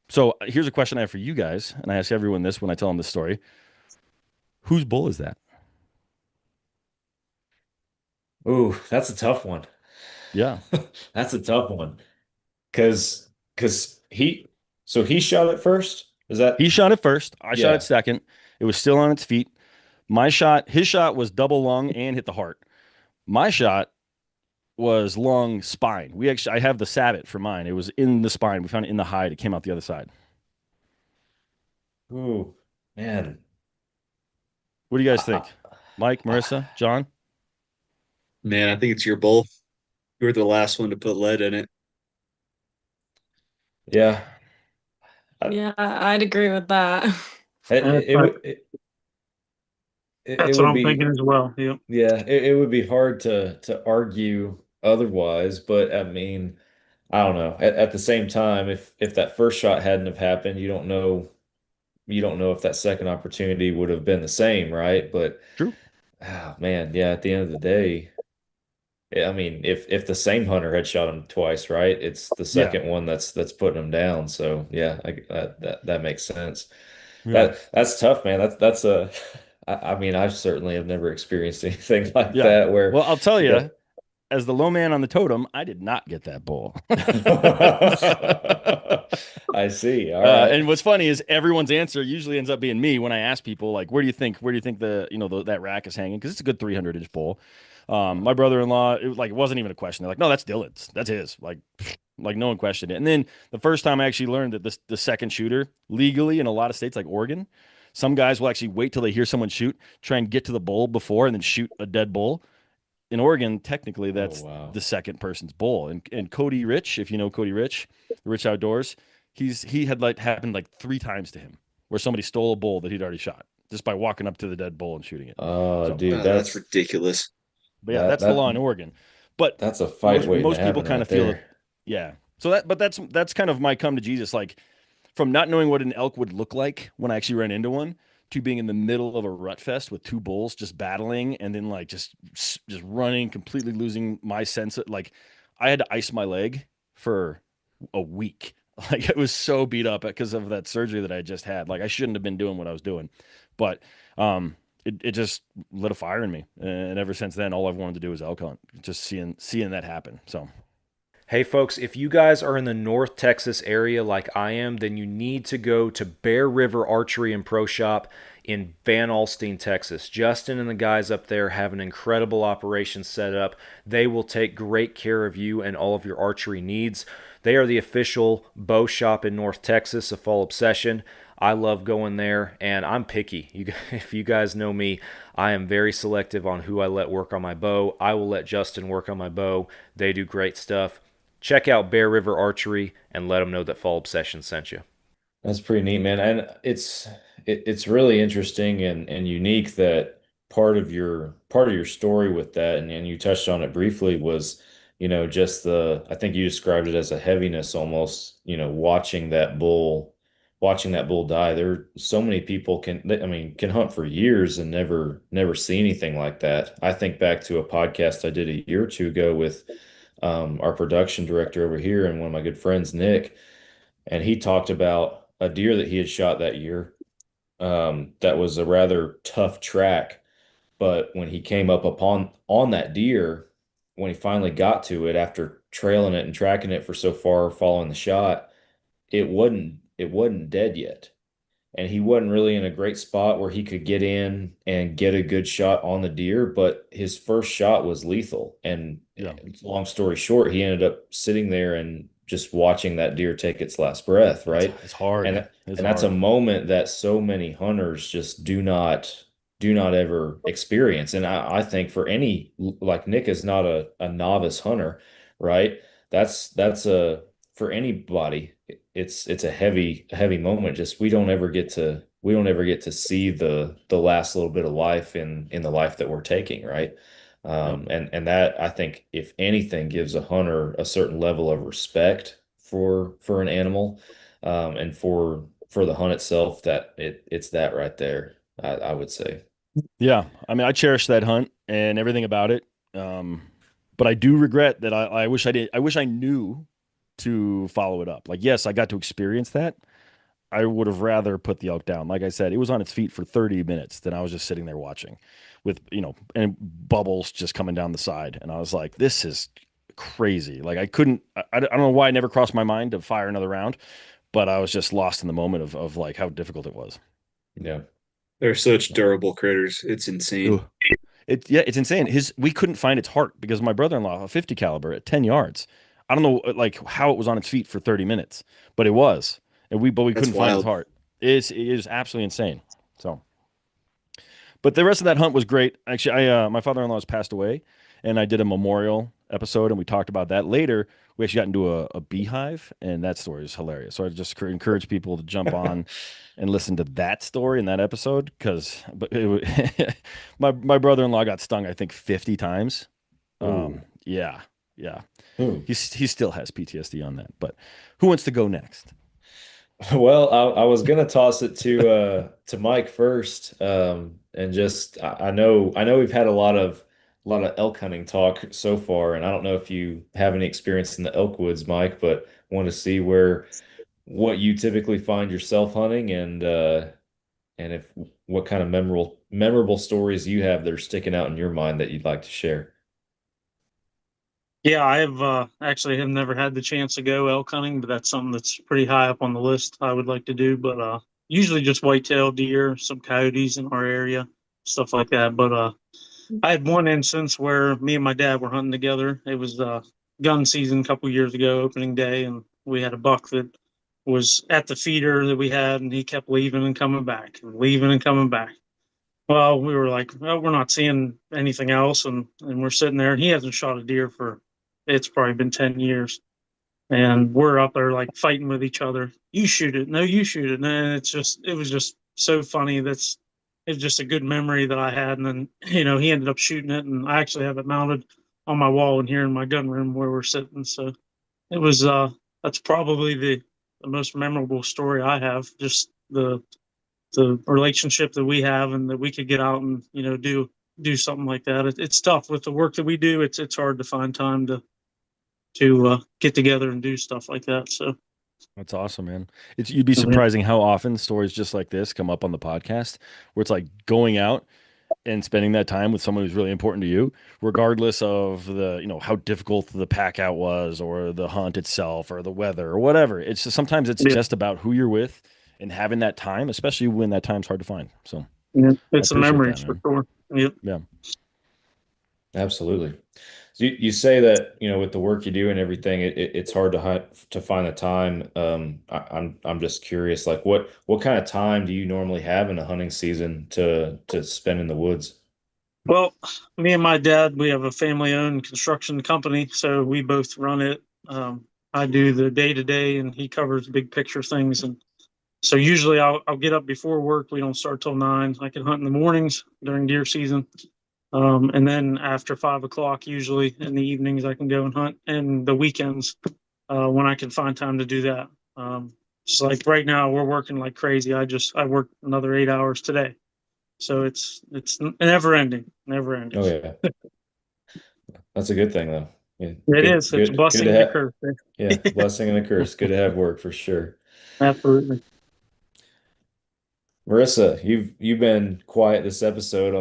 So here's a question I have for you guys, and I ask everyone this when I tell them this story. Whose bull is that? Ooh, that's a tough one. Yeah. That's a tough one. Cause he shot it first? Is that He shot it first. I shot Yeah. it second. It was still on its feet. His shot was double lung and hit the heart. My shot was lung spine. I have the sabot for mine. It was in the spine. We found it in the hide. It came out the other side. Ooh, man. What do you guys think? Mike, Marissa, John? Man, I think it's your bull. You were the last one to put lead in it. Yeah. Yeah, I'd agree with that. It That's what would I'm be thinking as well. Yep. Yeah, it would be hard to argue otherwise, but I mean, I don't know. At the same time, if that first shot hadn't have happened, you don't know if that second opportunity would have been the same, right? But True. oh man, yeah, at the end of the day, I mean, if the same hunter had shot him twice, right? It's the second one that's putting him down. So yeah, that makes sense. Yeah. That's tough, man. That's a I mean, I certainly have never experienced anything like Yeah. that where Well, I'll tell you, Yeah. as the low man on the totem, I did not get that bull. I see. All right. And what's funny is everyone's answer usually ends up being me when I ask people like, where do you think that rack is hanging? Because it's a good 300-inch bull. My brother-in-law, it wasn't even a question. They're like, no, that's Dylan's. That's his. Like no one questioned it. And then the first time I actually learned that the second shooter legally in a lot of states like Oregon, some guys will actually wait till they hear someone shoot, try and get to the bull before, and then shoot a dead bull. In Oregon, technically, Oh, that's wow. the second person's bull. And Cody Rich, if you know Cody Rich, Rich Outdoors, he had like happened like 3 times to him where somebody stole a bull that he'd already shot just by walking up to the dead bull and shooting it. Oh, So, dude, That's ridiculous. but yeah, that that's the that law in Oregon. But that's a fight most waiting to most people happen kind right of feel it. there. Yeah. So that's kind of my come to Jesus. Like from not knowing what an elk would look like when I actually ran into one to being in the middle of a rut fest with 2 bulls just battling and then like just running, completely losing my sense of like I had to ice my leg for a week. Like it was so beat up because of that surgery that I just had. Like I shouldn't have been doing what I was doing. But it just lit a fire in me. And ever since then, all I've wanted to do is elk hunt. Just seeing that happen. So Hey, folks, if you guys are in the North Texas area like I am, then you need to go to Bear River Archery and Pro Shop in Van Alstyne, Texas. Justin and the guys up there have an incredible operation set up. They will take great care of you and all of your archery needs. They are the official bow shop in North Texas of Fall Obsession. I love going there, and I'm picky. If you guys know me, I am very selective on who I let work on my bow. I will let Justin work on my bow. They do great stuff. Check out Bear River Archery and let them know that Fall Obsession sent you. That's pretty neat, man. And it's really interesting and unique that part of your story with that, and you touched on it briefly, was, just I think you described it as a heaviness almost, watching that bull die. There so many people can hunt for years and never see anything like that. I think back to a podcast I did a year or two ago with our production director over here and one of my good friends, Nick, and he talked about a deer that he had shot that year. That was a rather tough track, but when he came up upon on that deer, when he finally got to it after trailing it and tracking it for so far, following the shot, it wasn't dead yet, and he wasn't really in a great spot where he could get in and get a good shot on the deer, but his first shot was lethal. And yeah, long story short, he ended up sitting there and just watching that deer take its last breath, it's right? it's hard. And It's and that's a hard. moment that so many hunters just do not ever experience. And I think for any, like Nick is not a novice hunter, right? That's a for anybody, it's a heavy moment. Just we don't ever get to see the last little bit of life in the life that we're taking, right? Yep. And that, I think, if anything, gives a hunter a certain level of respect for an animal, and for the hunt itself. That it's that right there, I would say. Yeah. I mean, I cherish that hunt and everything about it. Um, but I do regret that I wish I did. I wish I knew to follow it up. Like, yes, I got to experience that. I would have rather put the elk down. Like I said, it was on its feet for 30 minutes. Then I was just sitting there watching with, and bubbles just coming down the side. And I was like, this is crazy. Like I couldn't, I don't know why it never crossed my mind to fire another round, but I was just lost in the moment of like how difficult it was. Yeah. They're such durable critters. It's insane. Ugh. It's insane. We couldn't find its heart because my brother-in-law, a 50 caliber at 10 yards. I don't know like how it was on its feet for 30 minutes, but it was. But we That's couldn't find its wild. heart. It is absolutely insane. So, but the rest of that hunt was great. Actually, I my father-in-law has passed away, and I did a memorial episode, and we talked about that later. We actually got into a beehive, and that story is hilarious. So I just encourage people to jump on and listen to that story in that episode because, my brother-in-law got stung, I think 50 times. Ooh. Yeah, yeah. Ooh. He still has PTSD on that. But who wants to go next? Well, I was gonna toss it to Mike first, and just I know we've had a lot of elk hunting talk so far, and I don't know if you have any experience in the elk woods, Mike, but want to see what you typically find yourself hunting, and if what kind of memorable stories you have that are sticking out in your mind that you'd like to share. Yeah, I've actually have never had the chance to go elk hunting, but that's something that's pretty high up on the list I would like to do. But usually just whitetail deer, some coyotes in our area, stuff like that. But I had one instance where me and my dad were hunting together. It was gun season a couple years ago, opening day, and we had a buck that was at the feeder that we had, and he kept leaving and coming back, and leaving and coming back. Well, we were like, well, we're not seeing anything else, and we're sitting there, and he hasn't shot a deer for it's probably been 10 years, and we're up there like fighting with each other. You shoot it, no, you shoot it, and it was just so funny. It's just a good memory that I had, and then he ended up shooting it, and I actually have it mounted on my wall in here in my gun room where we're sitting. So it was that's probably the most memorable story I have. Just the relationship that we have and that we could get out and do something like that. It's tough with the work that we do. It's hard to find time to get together and do stuff like that. So That's awesome, man. You'd be Mhm. surprising how often stories just like this come up on the podcast, where it's like going out and spending that time with someone who's really important to you, regardless of how difficult the pack out was or the hunt itself or the weather or whatever. It's just sometimes it's Yeah, just about who you're with and having that time, especially when that time's hard to find. So yeah, I it's the appreciate that, memories for man. sure. Yep. Yeah. Absolutely. So you say that, with the work you do and everything, it's hard to find the time. I'm just curious, like what kind of time do you normally have in a hunting season to spend in the woods? Well, me and my dad, we have a family-owned construction company, so we both run it. I do the day-to-day, and he covers big picture things. And so usually I'll get up before work. We don't start till 9. I can hunt in the mornings during deer season. And then after 5 o'clock, usually in the evenings, I can go and hunt. And the weekends, when I can find time to do that. Just like right now, we're working like crazy. I worked another 8 hours today, so it's never ending, never ending. Oh yeah, that's a good thing though. Yeah, It good, is. It's a good blessing to and a have. curse. Yeah, blessing and a curse. Good to have work for sure. Absolutely. Marissa, you've been quiet this episode. I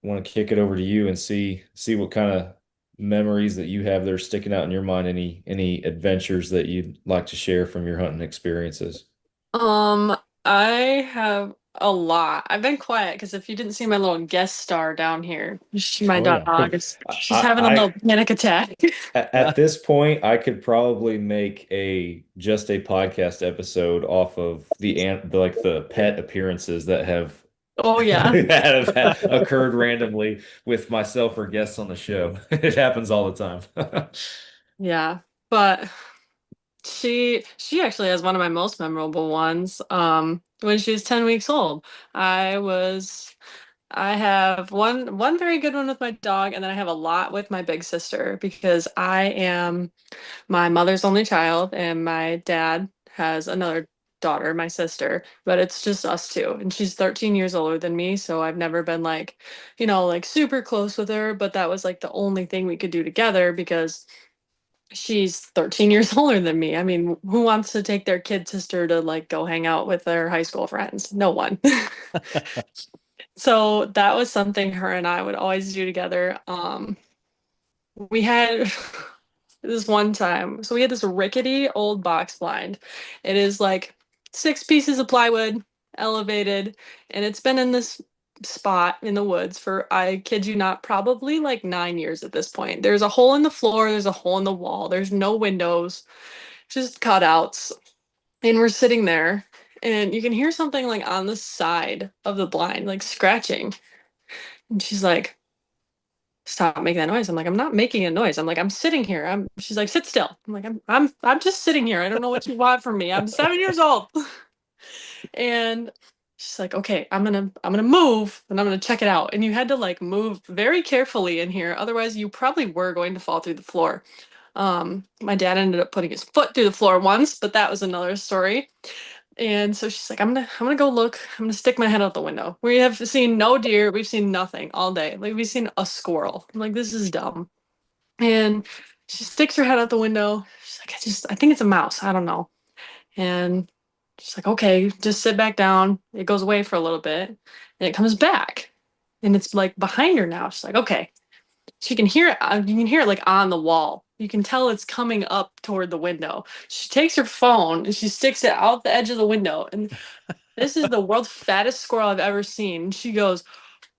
want to kick it over to you and see what kind of memories that you have that are sticking out in your mind. Any adventures that you'd like to share from your hunting experiences? Um, I have a lot. I've been quiet because if you didn't see my little guest star down here, my Oh yeah. dog is she's having a I little panic attack. at this point, I could probably make just a podcast episode off of like the pet appearances that have Oh yeah. that have occurred randomly with myself or guests on the show. It happens all the time. Yeah. But she actually has one of my most memorable ones. When she was 10 weeks old. I was I have one very good one with my dog, and then I have a lot with my big sister because I am my mother's only child, and my dad has another daughter, my sister, but it's just us two. And she's 13 years older than me, so I've never been like, like super close with her, but that was like the only thing we could do together because she's 13 years older than me. I mean, who wants to take their kid sister to like go hang out with their high school friends? No one. So that was something her and I would always do together. We had this one time. So we had this rickety old box blind. It is like 6 pieces of plywood, elevated, and it's been in this spot in the woods for, I kid you not, probably like 9 years at this point. There's a hole in the floor, there's a hole in the wall, there's no windows, just cutouts. And we're sitting there, and you can hear something like on the side of the blind, like scratching. And she's like, stop making that noise. I'm like, I'm not making a noise. I'm like, I'm sitting here. She's like, sit still. I'm like, I'm just sitting here. I don't know what you want from me. I'm 7 years old. And she's like, okay, I'm gonna move and I'm gonna check it out. And you had to like move very carefully in here. Otherwise you probably were going to fall through the floor. My dad ended up putting his foot through the floor once, but that was another story. And so she's like, I'm gonna go look. I'm gonna stick my head out the window. We have seen no deer. We've seen nothing all day. Like we've seen a squirrel. I'm like, this is dumb. And she sticks her head out the window. She's like, I think it's a mouse. I don't know. And she's like, okay, just sit back down. It goes away for a little bit, and it comes back, and it's like behind her now. She's like, okay. she can hear it. You can hear it like on the wall. You can tell it's coming up toward the window. She takes her phone and she sticks it out the edge of the window. And this is the world's fattest squirrel I've ever seen. She goes,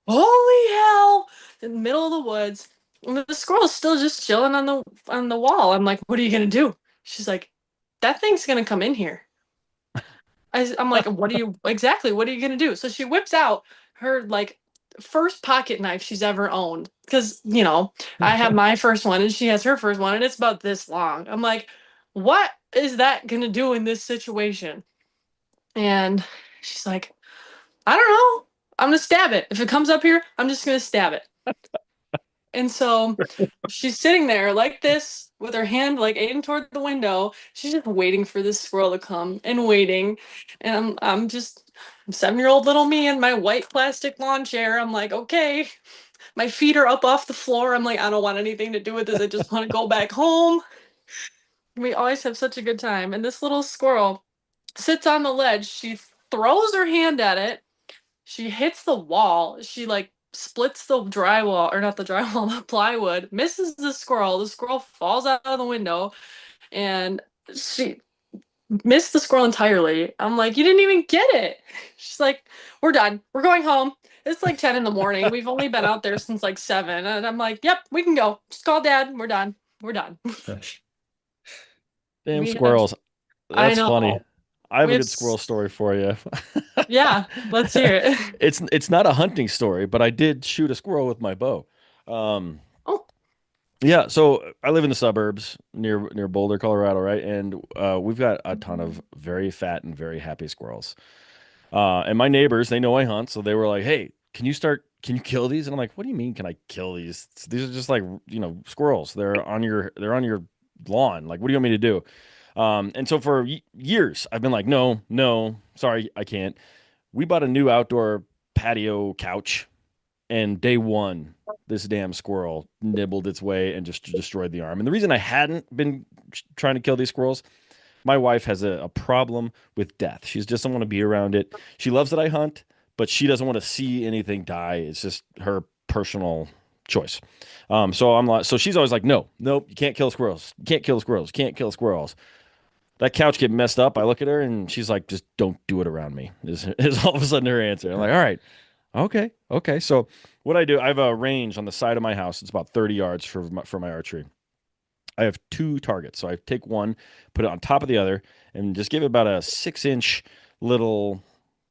"Holy hell!" in the middle of the woods. And the squirrel's still just chilling on the wall. I'm like, "What are you gonna do?" She's like, "That thing's gonna come in here." I'm like, "What are you gonna do?" So she whips out her like first pocket knife she's ever owned. Because, I have my first one and she has her first one, and it's about this long. I'm like, "What is that gonna do in this situation?" And she's like, "I don't know. I'm gonna stab it. If it comes up here, I'm just gonna stab it." And so she's sitting there like this with her hand like aimed toward the window. She's just waiting for this squirrel to come and waiting. And I'm just 7-year-old little me in my white plastic lawn chair. I'm like, okay. My feet are up off the floor. I'm like, I don't want anything to do with this. I just want to go back home. We always have such a good time. And this little squirrel sits on the ledge. She throws her hand at it. She hits the wall. She like splits the drywall, or not the drywall, the plywood, misses the squirrel. The squirrel falls out of the window, and she missed the squirrel entirely. I'm like, "You didn't even get it." She's like, "We're done. We're going home. It's like 10 in the morning. We've only been out there since like 7." And I'm like, "Yep, we can go. Just call Dad. We're done. We're done." Damn We have, squirrels. I That's know. funny. I have We a have good squirrel story for you. Yeah, let's hear it. It's not a hunting story, but I did shoot a squirrel with my bow. Um, Oh. yeah, so I live in the suburbs near Boulder, Colorado, right? And we've got a ton of very fat and very happy squirrels. And my neighbors, they know I hunt, so they were like, "Hey, can you kill these?" And I'm like, "What do you mean can I kill these? These are just like, squirrels. They're on your lawn. Like, what do you want me to do?" And so for years, I've been like, "No, no, sorry, I can't." We bought a new outdoor patio couch, and day one, this damn squirrel nibbled its way and just destroyed the arm. And the reason I hadn't been trying to kill these squirrels, my wife has a problem with death. She just doesn't want to be around it. She loves that I hunt, but she doesn't want to see anything die. It's just her personal choice. So she's always like, "No, nope, you can't kill squirrels. You can't kill squirrels. You can't kill squirrels." That couch get messed up. I look at her and she's like, "Just don't do it around me," is all of a sudden her answer. I'm like, "All right, okay, okay." So what I do, I have a range on the side of my house. It's about 30 yards for my archery. I have two targets. So I take one, put it on top of the other, and just give it about a 6-inch little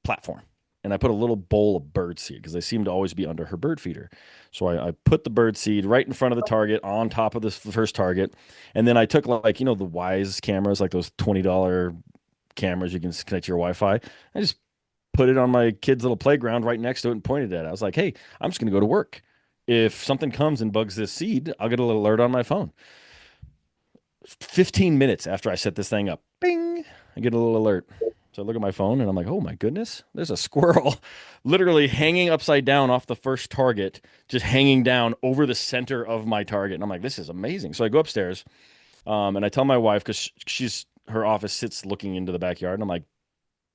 platform. And I put a little bowl of bird seed because they seem to always be under her bird feeder. So I put the bird seed right in front of the target on top of this first target. And then I took like, the Wise cameras, like those $20 cameras you can connect to your Wi-Fi. I just put it on my kid's little playground right next to it and pointed at it. I was like, "Hey, I'm just going to go to work. If something comes and bugs this seed, I'll get a little alert on my phone." 15 minutes after I set this thing up, bing, I get a little alert. So I look at my phone and I'm like, "Oh my goodness, there's a squirrel literally hanging upside down off the first target, just hanging down over the center of my target." And I'm like, "This is amazing." So I go upstairs and I tell my wife, because her office sits looking into the backyard. And I'm like,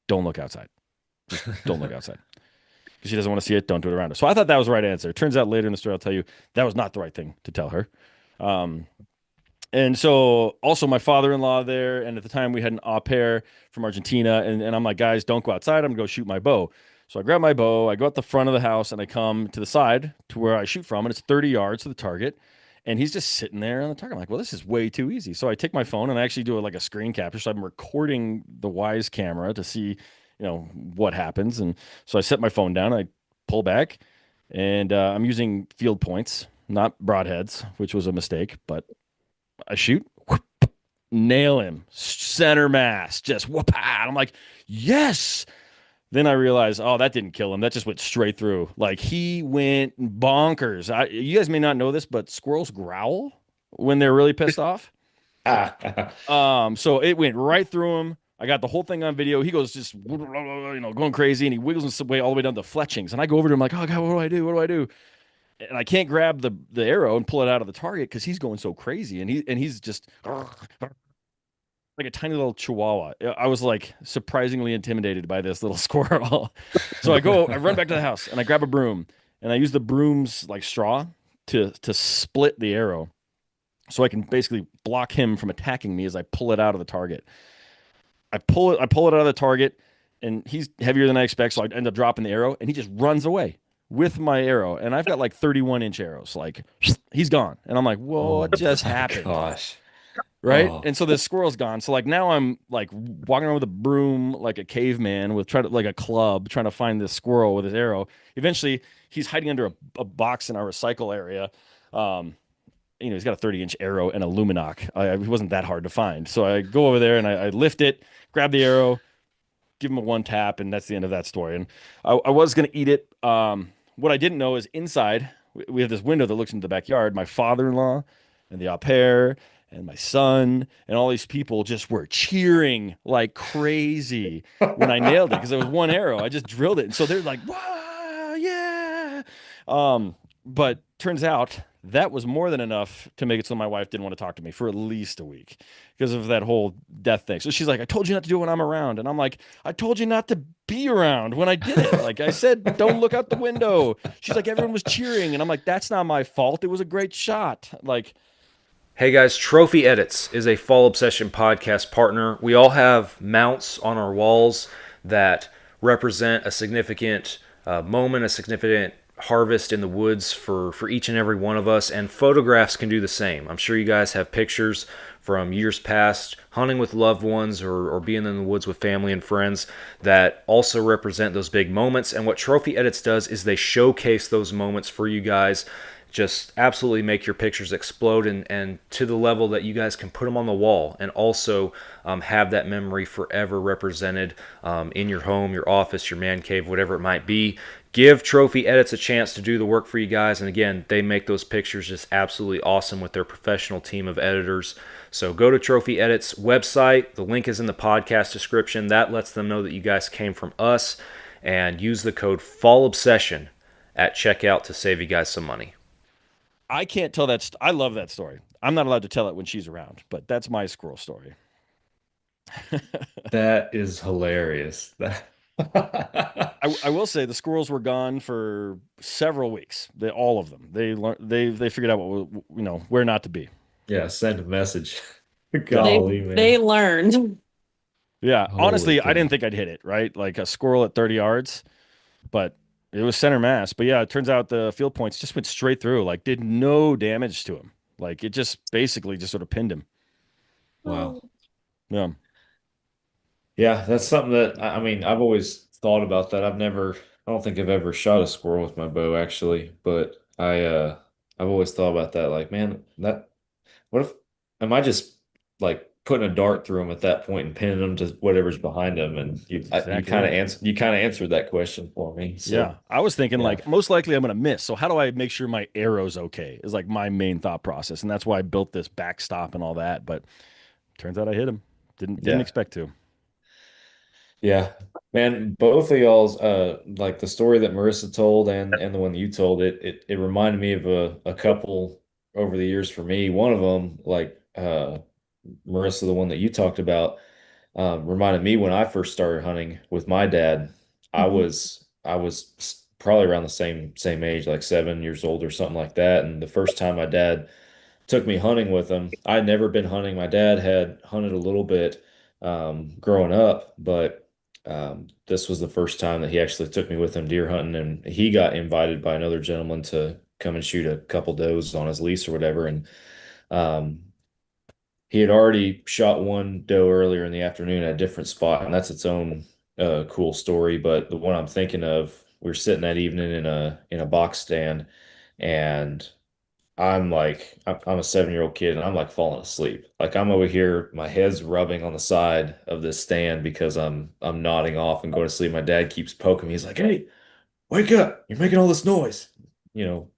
"Don't look outside. Just don't look outside." Because she doesn't want to see it. Don't do it around her. So I thought that was the right answer. Turns out later in the story, I'll tell you that was not the right thing to tell her. And so also my father-in-law there, and at the time we had an au pair from Argentina, and I'm like, "Guys, don't go outside. I'm gonna go shoot my bow." So I grab my bow, I go out the front of the house, and I come to the side to where I shoot from, and it's 30 yards to the target, and he's just sitting there on the target. I'm like, "Well, this is way too easy." So I take my phone and I actually do like a screen capture. So I'm recording the Wise camera to see, what happens. And so I set my phone down, I pull back, and I'm using field points, not broadheads, which was a mistake, but I shoot, whoop, nail him, center mass, just whoop. I'm like, "Yes." Then I realized, oh, that didn't kill him. That just went straight through. Like, he went bonkers. You guys may not know this, but squirrels growl when they're really pissed off. So it went right through him. I got the whole thing on video. He goes just, going crazy, and he wiggles his way all the way down to Fletchings. And I go over to him like, "Oh God, what do I do? What do I do?" And I can't grab the arrow and pull it out of the target because he's going so crazy, and he's just like a tiny little chihuahua. I was like surprisingly intimidated by this little squirrel. So I run back to the house and I grab a broom and I use the broom's like straw to split the arrow so I can basically block him from attacking me as I pull it out of the target. I pull it out of the target, and he's heavier than I expect, so I end up dropping the arrow, and he just runs away with my arrow. And I've got like 31-inch arrows. Like he's gone. And I'm like, whoa, what just happened? Gosh. Right. Oh. And so this squirrel's gone. So like now I'm like walking around with a broom like a caveman with trying to like a club trying to find this squirrel with his arrow. Eventually he's hiding under a box in our recycle area. He's got a 30-inch arrow and a luminoc. It wasn't that hard to find. So I go over there and I lift it, grab the arrow, give him a one tap, and that's the end of that story. And I was going to eat it. What I didn't know is inside we have this window that looks into the backyard. My father-in-law and the au pair and my son and all these people just were cheering like crazy when I nailed it because it was one arrow. I just drilled it. And so they're like, wow, yeah. But turns out that was more than enough to make it so my wife didn't want to talk to me for at least a week because of that whole death thing. So she's like, I told you not to do it when I'm around. And I'm like, I told you not to be around when I did it. Like I said, don't look out the window. She's like, everyone was cheering. And I'm like, that's not my fault. It was a great shot. Like, hey guys, Trophy Edits is a Fall Obsession podcast partner. We all have mounts on our walls that represent a significant moment, a significant harvest in the woods for each and every one of us, and photographs can do the same. I'm sure you guys have pictures from years past, hunting with loved ones or being in the woods with family and friends that also represent those big moments. And what Trophy Edits does is they showcase those moments for you guys. Just absolutely make your pictures explode and to the level that you guys can put them on the wall and also have that memory forever represented in your home, your office, your man cave, whatever it might be. Give Trophy Edits a chance to do the work for you guys. And again, they make those pictures just absolutely awesome with their professional team of editors. So go to Trophy Edits website. The link is in the podcast description. That lets them know that you guys came from us. And use the code FALLOBSESSION at checkout to save you guys some money. I can't tell that. I love that story. I'm not allowed to tell it when she's around, but that's my squirrel story. That is hilarious. I will say the squirrels were gone for several weeks. All of them. They figured out where not to be. Yeah, send a message. Golly, man. They learned. Yeah, Holy honestly, God. I didn't think I'd hit it, right? Like a squirrel at 30 yards, but it was center mass. But yeah, it turns out the field points just went straight through, like did no damage to him. Like it just basically just sort of pinned him. Wow. Yeah. Yeah, that's something that I mean, I've always thought about that. I don't think I've ever shot a squirrel with my bow actually, but I've always thought about that. Like, man, what if am I just like putting a dart through him at that point and pinning him to whatever's behind him? And you kind of answered that question for me. So, yeah, I was thinking like most likely I'm going to miss. So how do I make sure my arrow's okay? Is like my main thought process, and that's why I built this backstop and all that. But turns out I hit him. Didn't expect to. Yeah, man, both of y'all's like the story that Marissa told and the one that you told it reminded me of a couple over the years for me. One of them, like Marissa, the one that you talked about, reminded me when I first started hunting with my dad. I was probably around the same age, like 7 years old or something like that. And the first time my dad took me hunting with him, I'd never been hunting. My dad had hunted a little bit growing up, but this was the first time that he actually took me with him deer hunting, and he got invited by another gentleman to come and shoot a couple does on his lease or whatever. And um, he had already shot one doe earlier in the afternoon at a different spot, and that's its own cool story. But the one I'm thinking of, we were sitting that evening in a box stand, and I'm a 7-year-old kid and I'm like falling asleep. Like I'm over here, my head's rubbing on the side of this stand because I'm nodding off and going to sleep. My dad keeps poking me. He's like, "Hey, wake up. You're making all this noise." You know,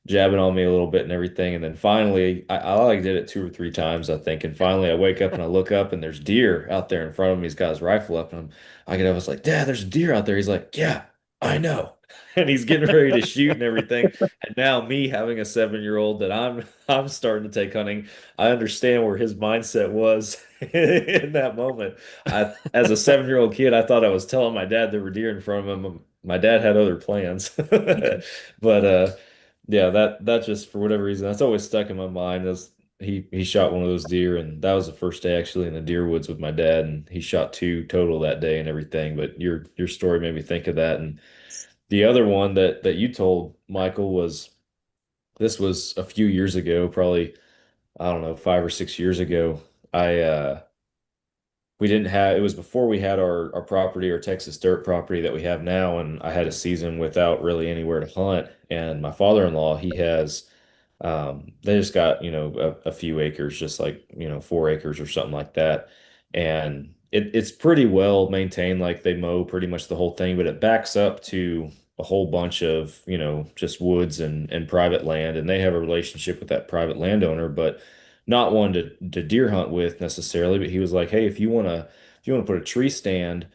jabbing on me a little bit and everything. And then finally, I like did it 2 or 3 times, I think. And finally I wake up and I look up and there's deer out there in front of me. He's got his rifle up and I get up, I was like, "Dad, there's a deer out there." He's like, "Yeah, I know." And he's getting ready to shoot and everything. And now me having a 7-year-old that I'm starting to take hunting, I understand where his mindset was in that moment. As a 7-year-old kid, I thought I was telling my dad there were deer in front of him. My dad had other plans. But Yeah, that just for whatever reason, that's always stuck in my mind. As he shot one of those deer, and that was the first day actually in the deer woods with my dad, and he shot two total that day and everything. But your story made me think of that. And the other one that you told, Michael, was this was a few years ago, probably I don't know, 5 or 6 years ago. I we didn't have it was before we had our property, our Texas dirt property that we have now, and I had a season without really anywhere to hunt. And my father-in-law, he has they just got, a few acres, just like, 4 acres or something like that. And it's pretty well maintained, like they mow pretty much the whole thing, but it backs up to a whole bunch of, just woods and private land, and they have a relationship with that private landowner, but not one to deer hunt with necessarily. But he was like, hey, if you want to put a tree stand,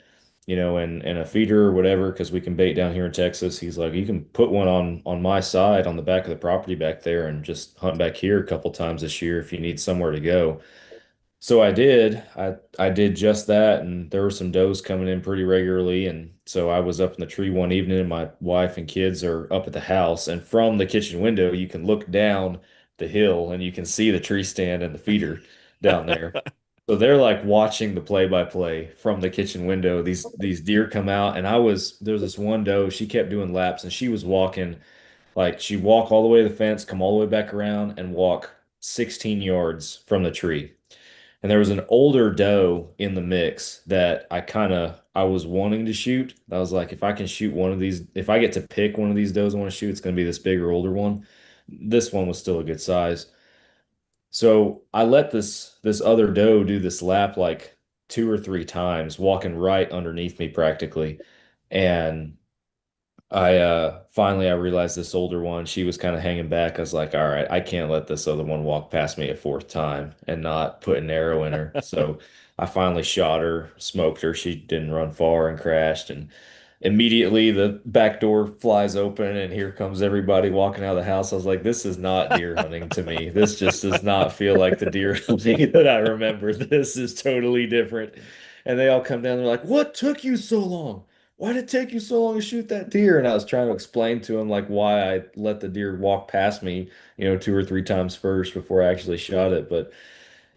and a feeder or whatever, because we can bait down here in Texas. He's like, you can put one on my side on the back of the property back there and just hunt back here a couple times this year if you need somewhere to go. So I did. I did just that, and there were some does coming in pretty regularly. And so I was up in the tree one evening, and my wife and kids are up at the house. And from the kitchen window, you can look down the hill and you can see the tree stand and the feeder down there. So they're like watching the play-by-play from the kitchen window. These deer come out, and there was this one doe. She kept doing laps, and she was walking like she'd walk all the way to the fence, come all the way back around, and walk 16 yards from the tree. And there was an older doe in the mix that I was wanting to shoot. I was like, if I can shoot one of these, if I get to pick one of these does I want to shoot, it's going to be this bigger, older one. This one was still a good size. So I let this other doe do this lap like 2 or 3 times, walking right underneath me practically. And I finally I realized this older one, she was kind of hanging back. I was like, all right, I can't let this other one walk past me a fourth time and not put an arrow in her. So I finally shot her, smoked her. She didn't run far and crashed. And immediately the back door flies open and here comes everybody walking out of the house. I was like, this is not deer hunting to me. This just does not feel like the deer hunting that I remember. This is totally different. And they all come down. They're like, what took you so long? Why did it take you so long to shoot that deer? And I was trying to explain to him like why I let the deer walk past me, 2 or 3 times first before I actually shot it. But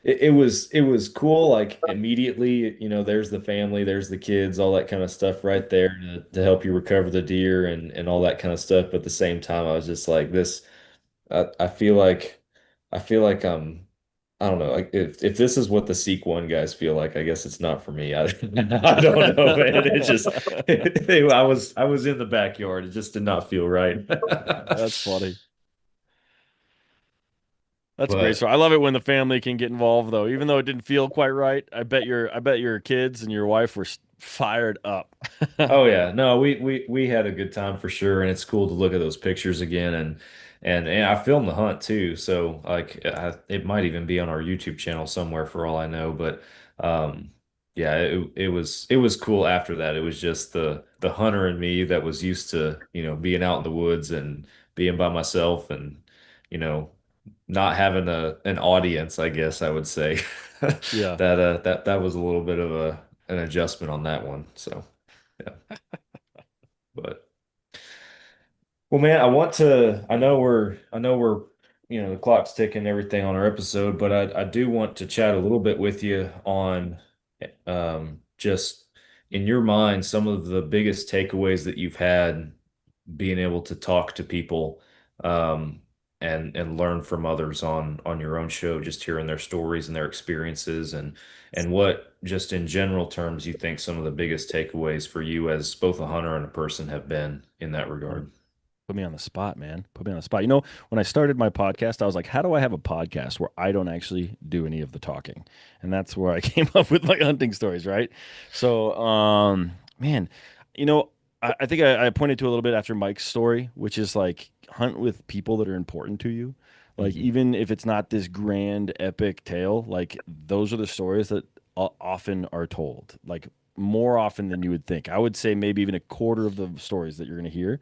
it was cool. Like immediately, there's the family, there's the kids, all that kind of stuff right there to help you recover the deer and all that kind of stuff. But at the same time, I was just like this. I feel like I don't know. Like if this is what the Seek One guys feel like, I guess it's not for me. I I don't know, man. It just I was in the backyard. It just did not feel right. That's funny. That's great. So But I love it when the family can get involved, though, even though it didn't feel quite right. I bet your kids and your wife were fired up. oh yeah, no, we had a good time for sure, and it's cool to look at those pictures again, and I filmed the hunt too, so like it might even be on our YouTube channel somewhere for all I know, but um, yeah, it was cool after that. It was just the hunter and me that was used to being out in the woods and being by myself and you know not having an audience, I guess I would say. Yeah. That was a little bit of an adjustment on that one. So yeah. But well, man, I know we're the clock's ticking and everything on our episode, but I do want to chat a little bit with you on just in your mind some of the biggest takeaways that you've had being able to talk to people um, and learn from others on your own show, just hearing their stories and their experiences and what just in general terms you think some of the biggest takeaways for you as both a hunter and a person have been in that regard. Put me on the spot, man. Put me on the spot. When I started my podcast, I was like, how do I have a podcast where I don't actually do any of the talking? And that's where I came up with my hunting stories, right? So, man, you know, I think I pointed to a little bit after Mike's story, which is like hunt with people that are important to you. Like, Mhm. even if it's not this grand epic tale, like those are the stories that often are told, like more often than you would think. I would say maybe even a quarter of the stories that you're going to hear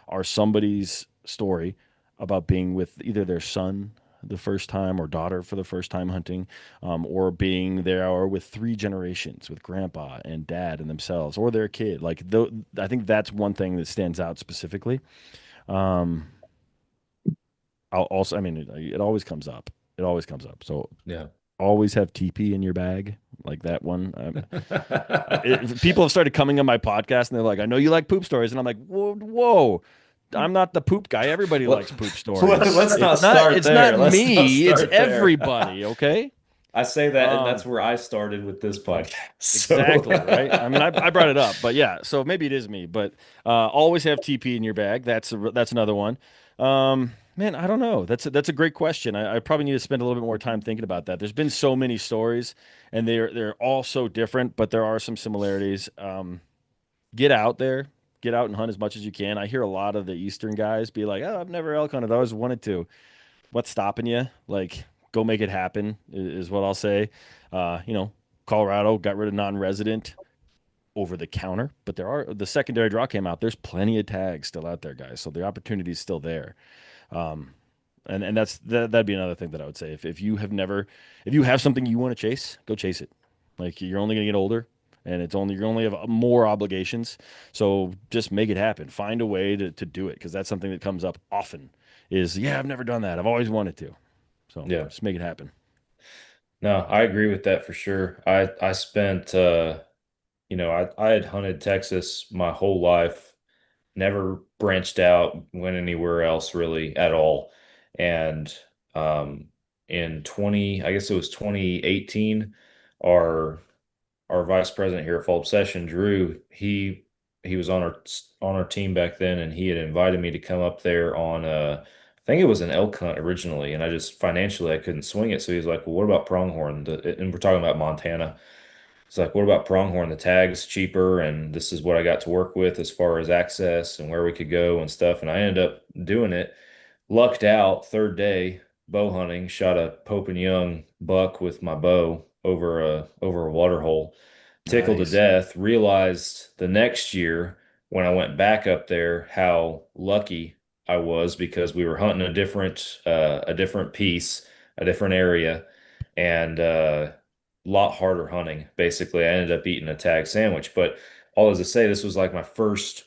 are somebody's story about being with either their son the first time or daughter for the first time hunting, or being there or with 3 generations with grandpa and dad and themselves or their kid. Like, I think that's one thing that stands out specifically. Um, I'll also, I mean, it always comes up. It always comes up. So Yeah. always have TP in your bag, like that one. People have started coming on my podcast and they're like, I know you like poop stories. And I'm like, whoa. I'm not the poop guy. Everybody likes poop stories. Let's not start It's there. not Let's not me. It's start there. everybody. Okay. I say that, and that's where I started with this podcast. So. Exactly, right? I mean, I brought it up, but yeah, so maybe it is me, but always have TP in your bag. That's another one. Man, I don't know. That's a great question. I probably need to spend a little bit more time thinking about that. There's been so many stories, and they're all so different, but there are some similarities. Get out there, get out and hunt as much as you can. I hear a lot of the Eastern guys be like, "Oh, I've never elk hunted. I always wanted to." What's stopping you? Like, go make it happen is what I'll say. Colorado got rid of non-resident over the counter, but the secondary draw came out. There's plenty of tags still out there, guys. So the opportunity is still there. And that'd be another thing that I would say. If you have something you want to chase, go chase it. Like, you're only going to get older, and you're only have more obligations. So just make it happen. Find a way to do it, because that's something that comes up often. I've never done that. I've always wanted to. So yeah, just make it happen. No, I agree with that for sure. I spent I had hunted Texas my whole life, never branched out, went anywhere else really at all. And in I guess it was 2018, our vice president here at Fall Obsession, Drew, he was on our team back then, and he had invited me to come up there on I think it was an elk hunt originally, and I just financially I couldn't swing it. So he was like, "Well, what about pronghorn?" And we're talking about Montana. It's like, "What about pronghorn? The tag's cheaper, and this is what I got to work with as far as access and where we could go and stuff." And I ended up doing it. Lucked out, third day bow hunting, shot a Pope and Young buck with my bow over a water hole, tickled to Nice. death. Realized the next year when I went back up there how lucky I was, because we were hunting a different piece, a different area, and lot harder hunting. Basically, I ended up eating a tag sandwich. But all as to say, this was like my first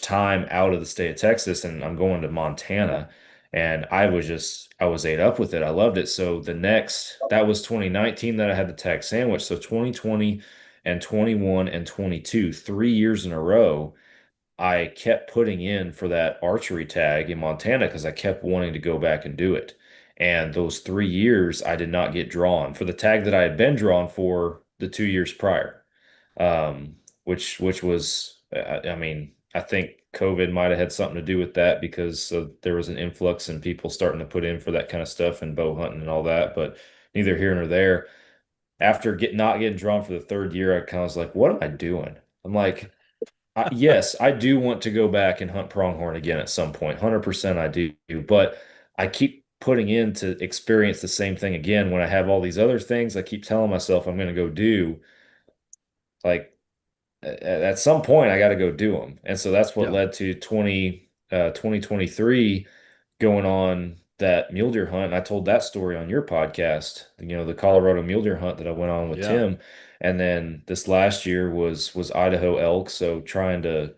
time out of the state of Texas, and I'm going to Montana, and I was ate up with it. I loved it. So that was 2019 that I had the tag sandwich. So 2020 and 21 and 22, 3 years in a row, I kept putting in for that archery tag in Montana because I kept wanting to go back and do it. And those 3 years, I did not get drawn for the tag that I had been drawn for the 2 years prior, which was, I mean, I think COVID might have had something to do with that, because there was an influx in people starting to put in for that kind of stuff and bow hunting and all that. But neither here nor there. After not getting drawn for the third year, I kind of was like, "What am I doing?" I'm like, yes, I do want to go back and hunt pronghorn again at some point. 100% I do. But I keep putting in to experience the same thing again when I have all these other things I keep telling myself I'm going to go do. Like, at some point, I got to go do them. And so that's what Yeah. led to 2023 going on that mule deer hunt. And I told that story on your podcast, the Colorado mule deer hunt that I went on with Tim. And then this last year was Idaho elk. So trying to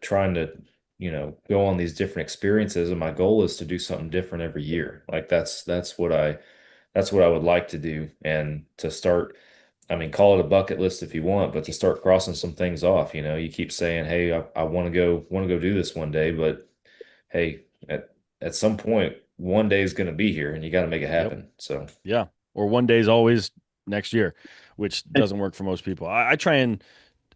go on these different experiences. And my goal is to do something different every year. Like that's what I would like to do. And to start, I mean, call it a bucket list if you want, but to start crossing some things off. You keep saying, "Hey, I want to go do this one day," but hey, at some point, one day is going to be here, and you got to make it happen. So yeah, or one day is always next year, which doesn't work for most people. I try and,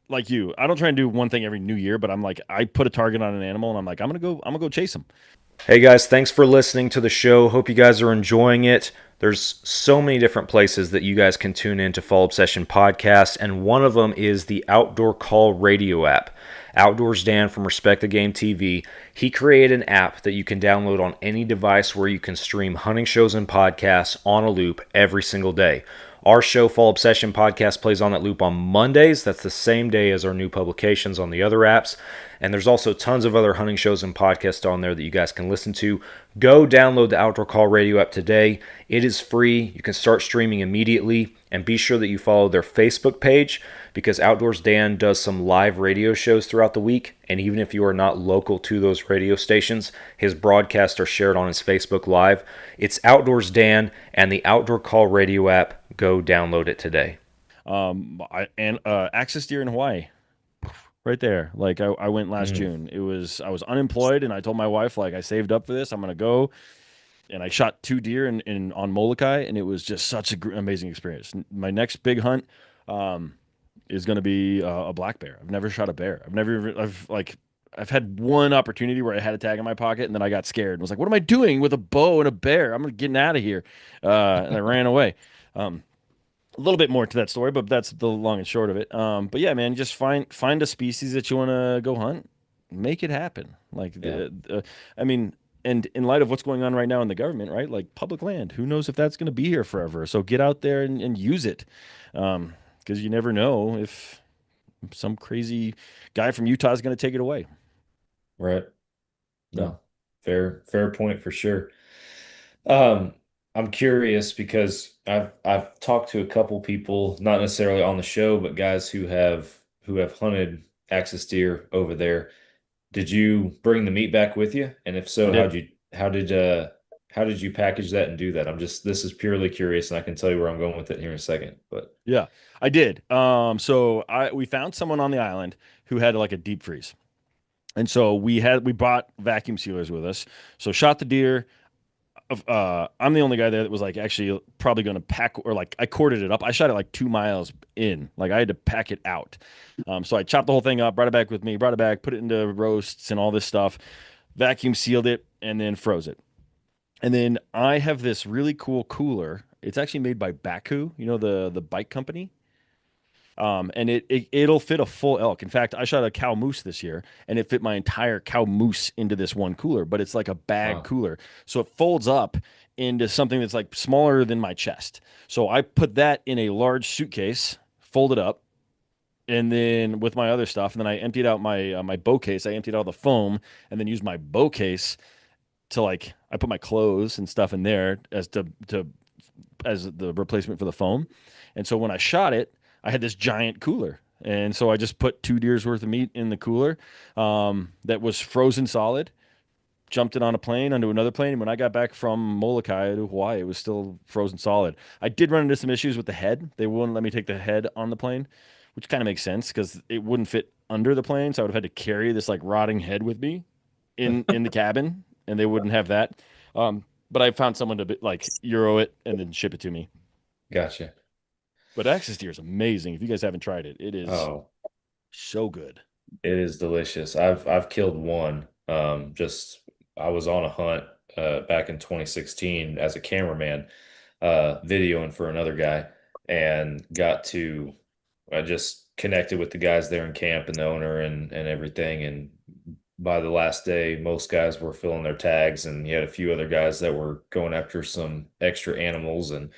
like you, I don't try and do one thing every new year, but I'm like, I put a target on an animal, and I'm like, I'm gonna go chase him. Hey guys, thanks for listening to the show. Hope you guys are enjoying it. There's so many different places that you guys can tune in to Fall Obsession Podcast, and one of them is the Outdoor Call radio app. Outdoors Dan from Respect the Game TV, he created an app that you can download on any device where you can stream hunting shows and podcasts on a loop every single day. Our show, Fall Obsession Podcast, plays on that loop on Mondays. That's the same day as our new publications on the other apps. And there's also tons of other hunting shows and podcasts on there that you guys can listen to. Go download the Outdoor Call Radio app today. It is free. You can start streaming immediately. And be sure that you follow their Facebook page, because Outdoors Dan does some live radio shows throughout the week. And even if you are not local to those radio stations, his broadcasts are shared on his Facebook Live. It's Outdoors Dan and the Outdoor Call Radio app. Go download it today. Access deer in Hawaii, right there. Like I went last June. I was unemployed, and I told my wife, like, I saved up for this. I'm gonna go, and I shot 2 deer in on Molokai, and it was just such an amazing experience. My next big hunt is gonna be a black bear. I've never shot a bear. I've had one opportunity where I had a tag in my pocket, and then I got scared and was like, "What am I doing with a bow and a bear? I'm getting out of here," and I ran away. A little bit more to that story, but that's the long and short of it. But yeah, man, just find a species that you want to go hunt, make it happen. Like, I mean, and in light of what's going on right now in the government, right? Like, public land, who knows if that's going to be here forever? So get out there and use it, because you never know if some crazy guy from Utah is going to take it away. Right. No, fair point for sure. I'm curious because I've talked to a couple people, not necessarily on the show, but guys who have hunted axis deer over there. Did you bring the meat back with you? And if so, how did you package that and do that? This is purely curious, and I can tell you where I'm going with it here in a second. But yeah, I did. So we found someone on the island who had like a deep freeze. And so we brought vacuum sealers with us. So shot the deer. I'm the only guy there that was like actually probably going to pack, or like I corded it up. I shot it like 2 miles in, like I had to pack it out. So I chopped the whole thing up, brought it back with me, brought it back, put it into roasts and all this stuff, vacuum sealed it, and then froze it. And then I have this really cool cooler. It's actually made by Baku, the bike company. And it'll fit a full elk. In fact, I shot a cow moose this year, and it fit my entire cow moose into this one cooler, but it's like a bag cooler. So it folds up into something that's like smaller than my chest. So I put that in a large suitcase, folded up, and then with my other stuff, and then I emptied out my bow case. I emptied out the foam, and then used my bow case to I put my clothes and stuff in there as the replacement for the foam. And so when I shot it, I had this giant cooler. And so I just put 2 deer's worth of meat in the cooler that was frozen solid, jumped it on a plane onto another plane. And when I got back from Molokai to Hawaii, it was still frozen solid. I did run into some issues with the head. They wouldn't let me take the head on the plane, which kind of makes sense because it wouldn't fit under the plane. So I would have had to carry this like rotting head with me in the cabin, and they wouldn't have that. But I found someone to Euro it and then ship it to me. Gotcha. But axis deer is amazing. If you guys haven't tried it, it is so good. It is delicious. I've killed one. I was on a hunt back in 2016 as a cameraman, videoing for another guy, and I just connected with the guys there in camp and the owner and everything. And by the last day, most guys were filling their tags, and you had a few other guys that were going after some extra animals, and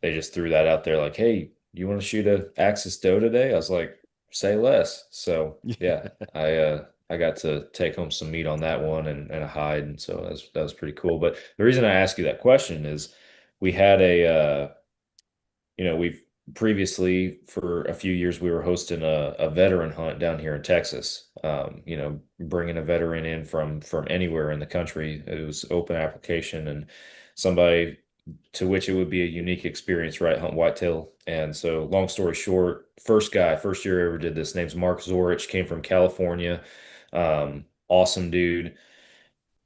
they just threw that out there like, "Hey, you want to shoot a axis doe today?" I was like, "Say less." So yeah, I got to take home some meat on that one and a hide, and so that was pretty cool. But the reason I ask you that question is we had we've previously for a few years we were hosting a veteran hunt down here in Texas. Bringing a veteran in from anywhere in the country. It was open application, and somebody to which it would be a unique experience, right? Hunt whitetail. And so long story short, first year I ever did this, name's Mark Zorich, came from California. Awesome dude.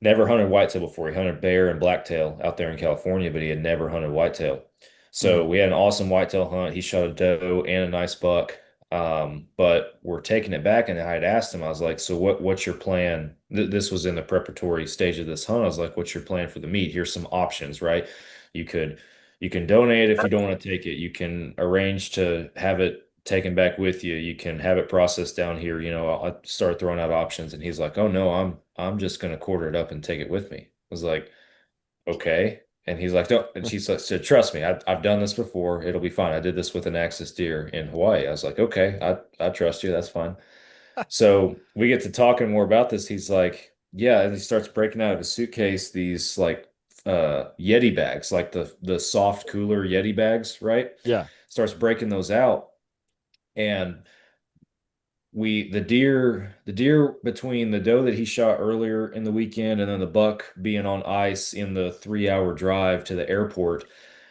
Never hunted whitetail before. He hunted bear and blacktail out there in California, but he had never hunted whitetail. So we had an awesome whitetail hunt. He shot a doe and a nice buck. But we're taking it back, and I had asked him, I was like, "So what's your plan?" This was in the preparatory stage of this hunt. I was like, "What's your plan for the meat? Here's some options, right? You can donate if you don't want to take it. You can arrange to have it taken back with you. You can have it processed down here." I started throwing out options, and he's like, "Oh no, I'm just gonna quarter it up and take it with me." I was like, "Okay." And he's like, "No," and she said, "Trust me, I've done this before. It'll be fine. I did this with an axis deer in Hawaii." I was like, "Okay, I trust you. That's fine." So we get to talking more about this. He's like, yeah, and he starts breaking out of his suitcase these like Yeti bags, like the soft cooler Yeti bags, right? Yeah. Starts breaking those out. And the deer between the doe that he shot earlier in the weekend and then the buck being on ice in the 3 hour drive to the airport,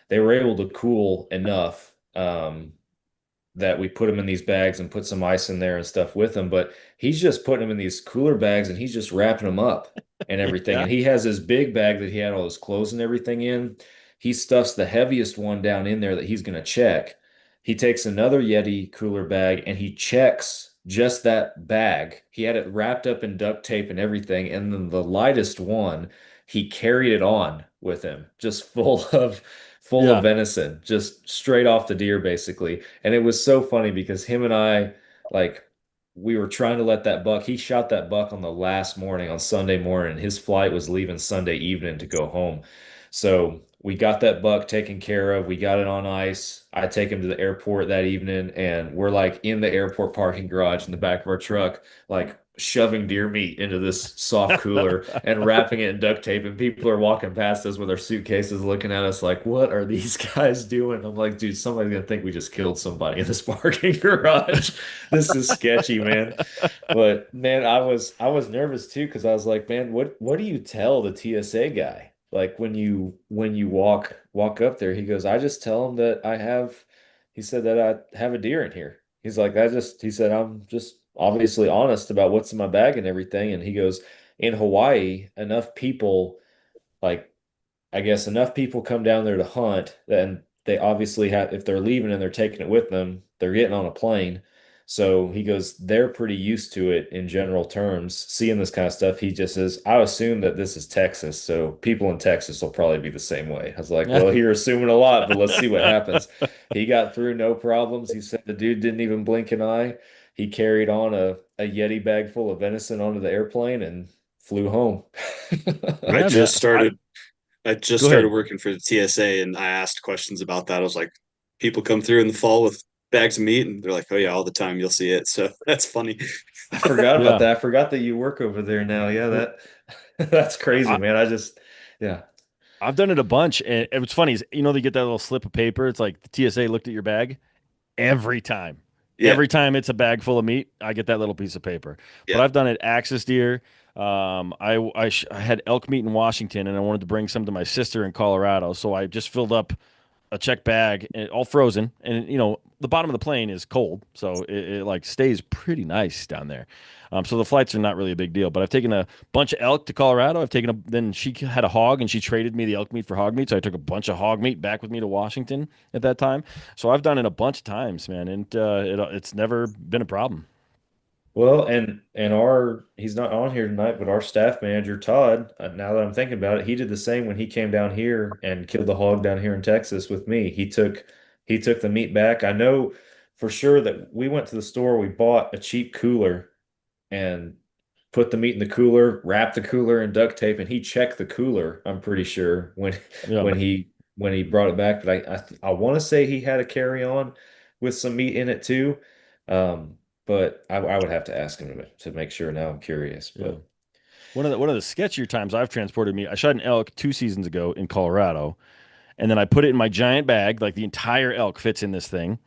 they were able to cool enough that we put him in these bags and put some ice in there and stuff with him. But he's just putting them in these cooler bags and he's just wrapping them up and everything. Yeah. And he has his big bag that he had all his clothes and everything in. He stuffs the heaviest one down in there that he's going to check. He takes another Yeti cooler bag and he checks just that bag. He had it wrapped up in duct tape and everything. And then the lightest one, he carried it on with him, just full of Yeah. venison, just straight off the deer, basically. And it was so funny because him and I, like, we were trying to let that buck, he shot that buck on the last morning, on Sunday morning. His flight was leaving Sunday evening to go home. So we got that buck taken care of. We got it on ice. I take him to the airport that evening, and we're like in the airport parking garage in the back of our truck, like shoving deer meat into this soft cooler and wrapping it in duct tape. And people are walking past us with their suitcases looking at us like, what are these guys doing? I'm like, dude, somebody's gonna think we just killed somebody in this parking garage. This is sketchy, man. But man, I was nervous too because I was like, man, what do you tell the TSA guy? Like when you walk up there, he goes, I just tell him that he said that I have a deer in here. He's like, he said, I'm just obviously honest about what's in my bag and everything. And he goes, in Hawaii, enough people, like, I guess enough people come down there to hunt, and they obviously have, if they're leaving and they're taking it with them, they're getting on a plane. So he goes, they're pretty used to it in general terms, seeing this kind of stuff. He just says, I assume that this is Texas, so people in Texas will probably be the same way. I was like, well, you're assuming a lot, but let's see what happens. He got through no problems. He said the dude didn't even blink an eye. He carried on a Yeti bag full of venison onto the airplane and flew home. I Yeah, man. just started I just Go started ahead. working for the TSA and I asked questions about that. I was like, people come through in the fall with bags of meat and they're like, oh yeah, all the time you'll see it. So that's funny. I forgot about Yeah. that. I forgot that you work over there now. Yeah, that that's crazy, I, man. Yeah. I've done it a bunch, and what's funny is they get that little slip of paper. It's like the TSA looked at your bag every time. Yeah. Every time it's a bag full of meat, I get that little piece of paper. But Yeah. I've done it axis deer. I had elk meat in Washington, and I wanted to bring some to my sister in Colorado, so I just filled up a check bag, and all frozen. And the bottom of the plane is cold, so it like stays pretty nice down there. So the flights are not really a big deal. But I've taken a bunch of elk to Colorado. Then she had a hog, and she traded me the elk meat for hog meat. So I took a bunch of hog meat back with me to Washington at that time. So I've done it a bunch of times, man, and it's never been a problem. Well, and our he's not on here tonight, but our staff manager Todd, now that I'm thinking about it, he did the same when he came down here and killed the hog down here in Texas with me. He took the meat back. I know for sure that we went to the store, we bought a cheap cooler and put the meat in the cooler, wrapped the cooler in duct tape, and he checked the cooler, I'm pretty sure, Yeah. when he when he brought it back. But I want to say he had a carry-on with some meat in it too. But I would have to ask him to make sure. Now I'm curious. Yeah. But One of the sketchier times I've transported meat, I shot an elk 2 seasons ago in Colorado, and then I put it in my giant bag, like the entire elk fits in this thing.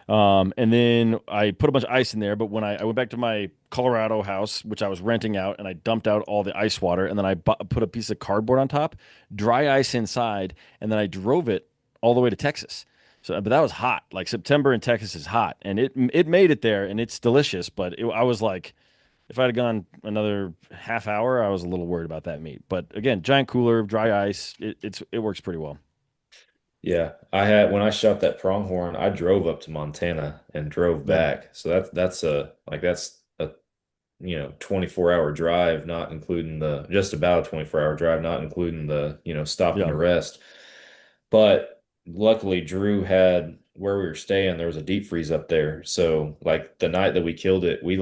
And then I put a bunch of ice in there. But when I went back to my Colorado house, which I was renting out, and I dumped out all the ice water, and then I put a piece of cardboard on top, dry ice inside, and then I drove it all the way to Texas. So, but that was hot. Like September in Texas is hot, and it made it there, and it's delicious. But I was like, if I'd have gone another half hour, I was a little worried about that meat. But again, giant cooler, dry ice, it works pretty well. yeah, when I shot that pronghorn, I drove up to Montana and drove Yeah, back. So that's a 24-hour drive, not including the just about a 24-hour drive, not including the stopping yeah, to rest. But luckily, Drew had where we were staying, there was a deep freeze up there. So like the night that we killed it, we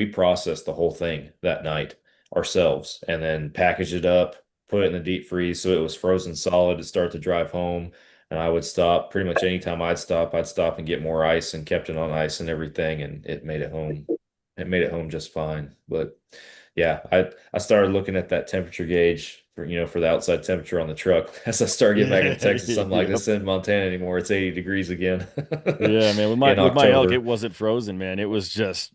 processed the whole thing that night ourselves and then packaged it up, put it in the deep freeze so it was frozen solid to start the drive home. And I would stop pretty much anytime I'd stop and get more ice and kept it on ice and everything, and it made it home it made it home just fine. But yeah, I started looking at that temperature gauge for for the outside temperature on the truck. As I started getting back into Texas, I'm like, Yep. this isn't Montana anymore. It's 80 degrees again Yeah, man. With my in with my elk, it October. wasn't frozen, man. It was just,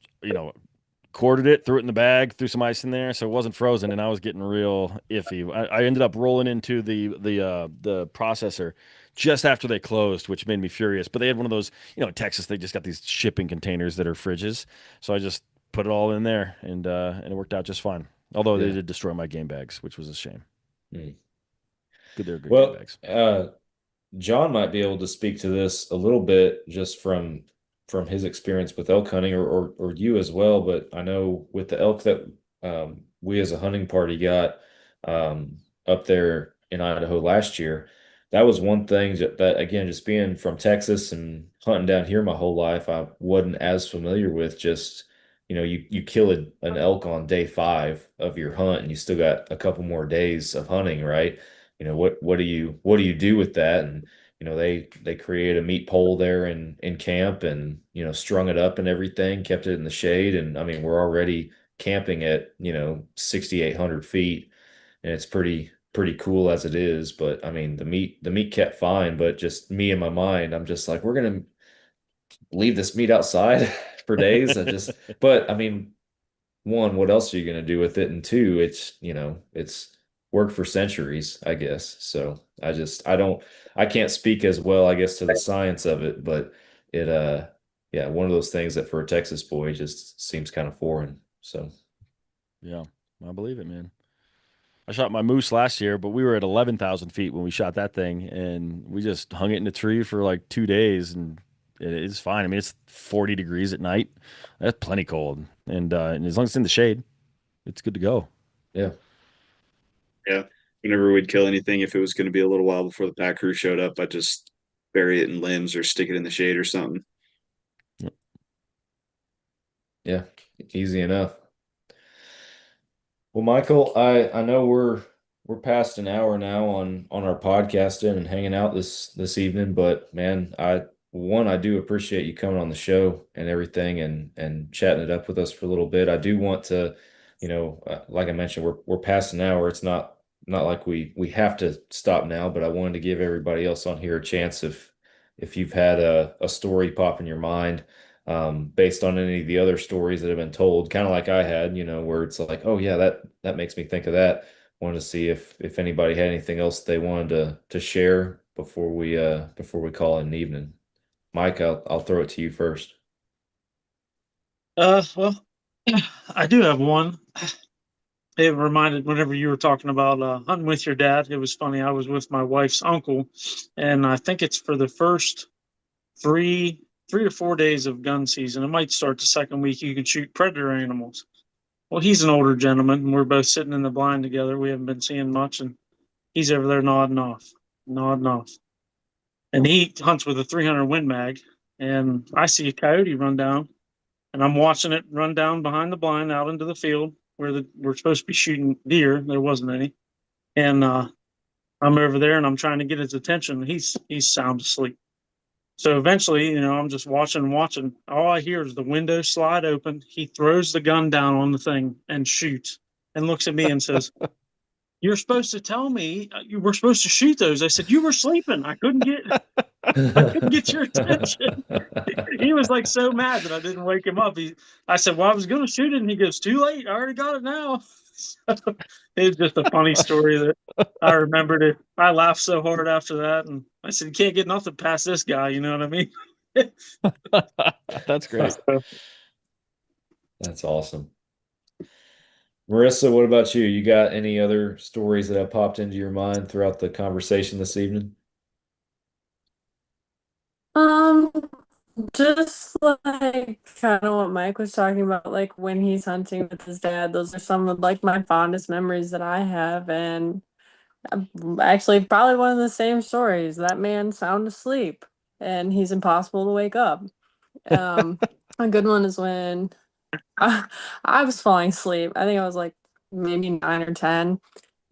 quartered it, threw it in the bag, threw some ice in there, so it wasn't frozen, and I was getting real iffy. I ended up rolling into the processor just after they closed, which made me furious. But they had one of those, in Texas, they just got these shipping containers that are fridges, so I just put it all in there, and it worked out just fine. Although they Yeah. did destroy my game bags, which was a shame. Hmm. Good, they're good game Well, bags. John might be able to speak to this a little bit just from his experience with elk hunting, or you as well. But I know with the elk that we as a hunting party got up there in Idaho last year, that was one thing that again, just being from Texas and hunting down here my whole life, I wasn't as familiar with. Just you kill an elk on day 5 of your hunt, and you still got a couple more days of hunting, right? What do you do with that? And they create a meat pole there in camp, and strung it up and everything, kept it in the shade. And I mean, we're already camping at 6,800 feet, and it's pretty cool as it is. But I mean, the meat kept fine, but just me in my mind, I'm just like, we're gonna leave this meat outside for days. But I mean, one, what else are you going to do with it? And two, it's worked for centuries, I guess. So I can't speak as well, I guess, to the science of it, but yeah, one of those things that for a Texas boy just seems kind of foreign. So, Yeah, I believe it, man. I shot my moose last year, but we were at 11,000 feet when we shot that thing, and we just hung it in a tree for like 2 days, and it's fine. I mean, it's 40 degrees at night. That's plenty cold, and as long as it's in the shade, it's good to go. yeah. Yeah. Whenever we'd kill anything, if it was going to be a little while before the pack crew showed up, I'd just bury it in limbs or stick it in the shade or something. Yeah, easy enough. Well, Michael, I know we're past an hour now on our podcasting and hanging out this evening, but man, I do appreciate you coming on the show and everything, and chatting it up with us for a little bit. I do want to, like I mentioned, we're past an hour. It's not like we have to stop now, but I wanted to give everybody else on here a chance if you've had a story pop in your mind, based on any of the other stories that have been told, kind of like I had, where it's like, oh yeah, that makes me think of that. Wanted to see if anybody had anything else they wanted to share before we call it an evening. Mike, I'll throw it to you first. Well, I do have one. It reminded whenever you were talking about hunting with your dad. It was funny. I was with my wife's uncle, and I think it's for the first three to 4 days of gun season. It might start the second week. You can shoot predator animals. Well, he's an older gentleman, and we're both sitting in the blind together. We haven't been seeing much, and he's over there nodding off, nodding off. And he hunts with a 300 Win Mag, and I see a coyote run down, and I'm watching it run down behind the blind out into the field where we're supposed to be shooting deer. There wasn't any, and I'm over there and I'm trying to get his attention. He's sound asleep. So eventually, I'm just watching and watching. All I hear is the window slide open. He throws the gun down on the thing and shoots, and looks at me and says, "You're supposed to tell me you were supposed to shoot those." I said, "You were sleeping. I couldn't get your attention." He was like so mad that I didn't wake him up. I said, "Well, I was going to shoot it," and he goes, "Too late. I already got it now." It's just a funny story that I remembered it. I laughed so hard after that, and I said, "You can't get nothing past this guy." You know what I mean? That's great. That's awesome. Marissa, what about you? You got any other stories that have popped into your mind throughout the conversation this evening? Um, just like kind of what Mike was talking about, like when he's hunting with his dad, those are some of like my fondest memories that I have. And actually, probably one of the same stories. That man sound asleep and he's impossible to wake up. Um, a good one is when I was falling asleep. I think I was like maybe 9 or 10,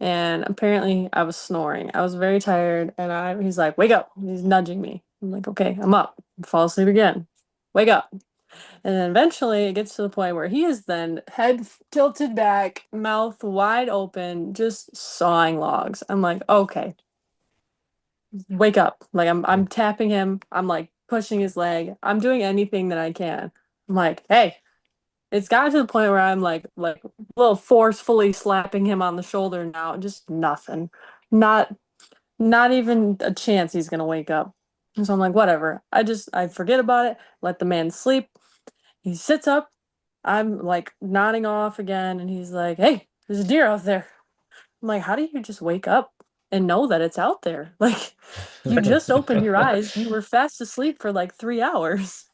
and apparently I was snoring. I was very tired, and he's like, "Wake up!" He's nudging me. I'm like, "Okay, I'm up." Fall asleep again. Wake up. And then eventually it gets to the point where he is then head tilted back, mouth wide open, just sawing logs. I'm like, okay, wake up. Like I'm tapping him. I'm like pushing his leg. I'm doing anything that I can. I'm like, hey, it's got to the point where I'm like a little forcefully slapping him on the shoulder now. Just nothing. Not not even a chance he's gonna wake up. And so I'm like, whatever. I forget about it, let the man sleep. He sits up. I'm like nodding off again, and he's like, hey, there's a deer out there. I'm like, how do you just wake up and know that it's out there? Like, you just opened your eyes. You were fast asleep for like 3 hours.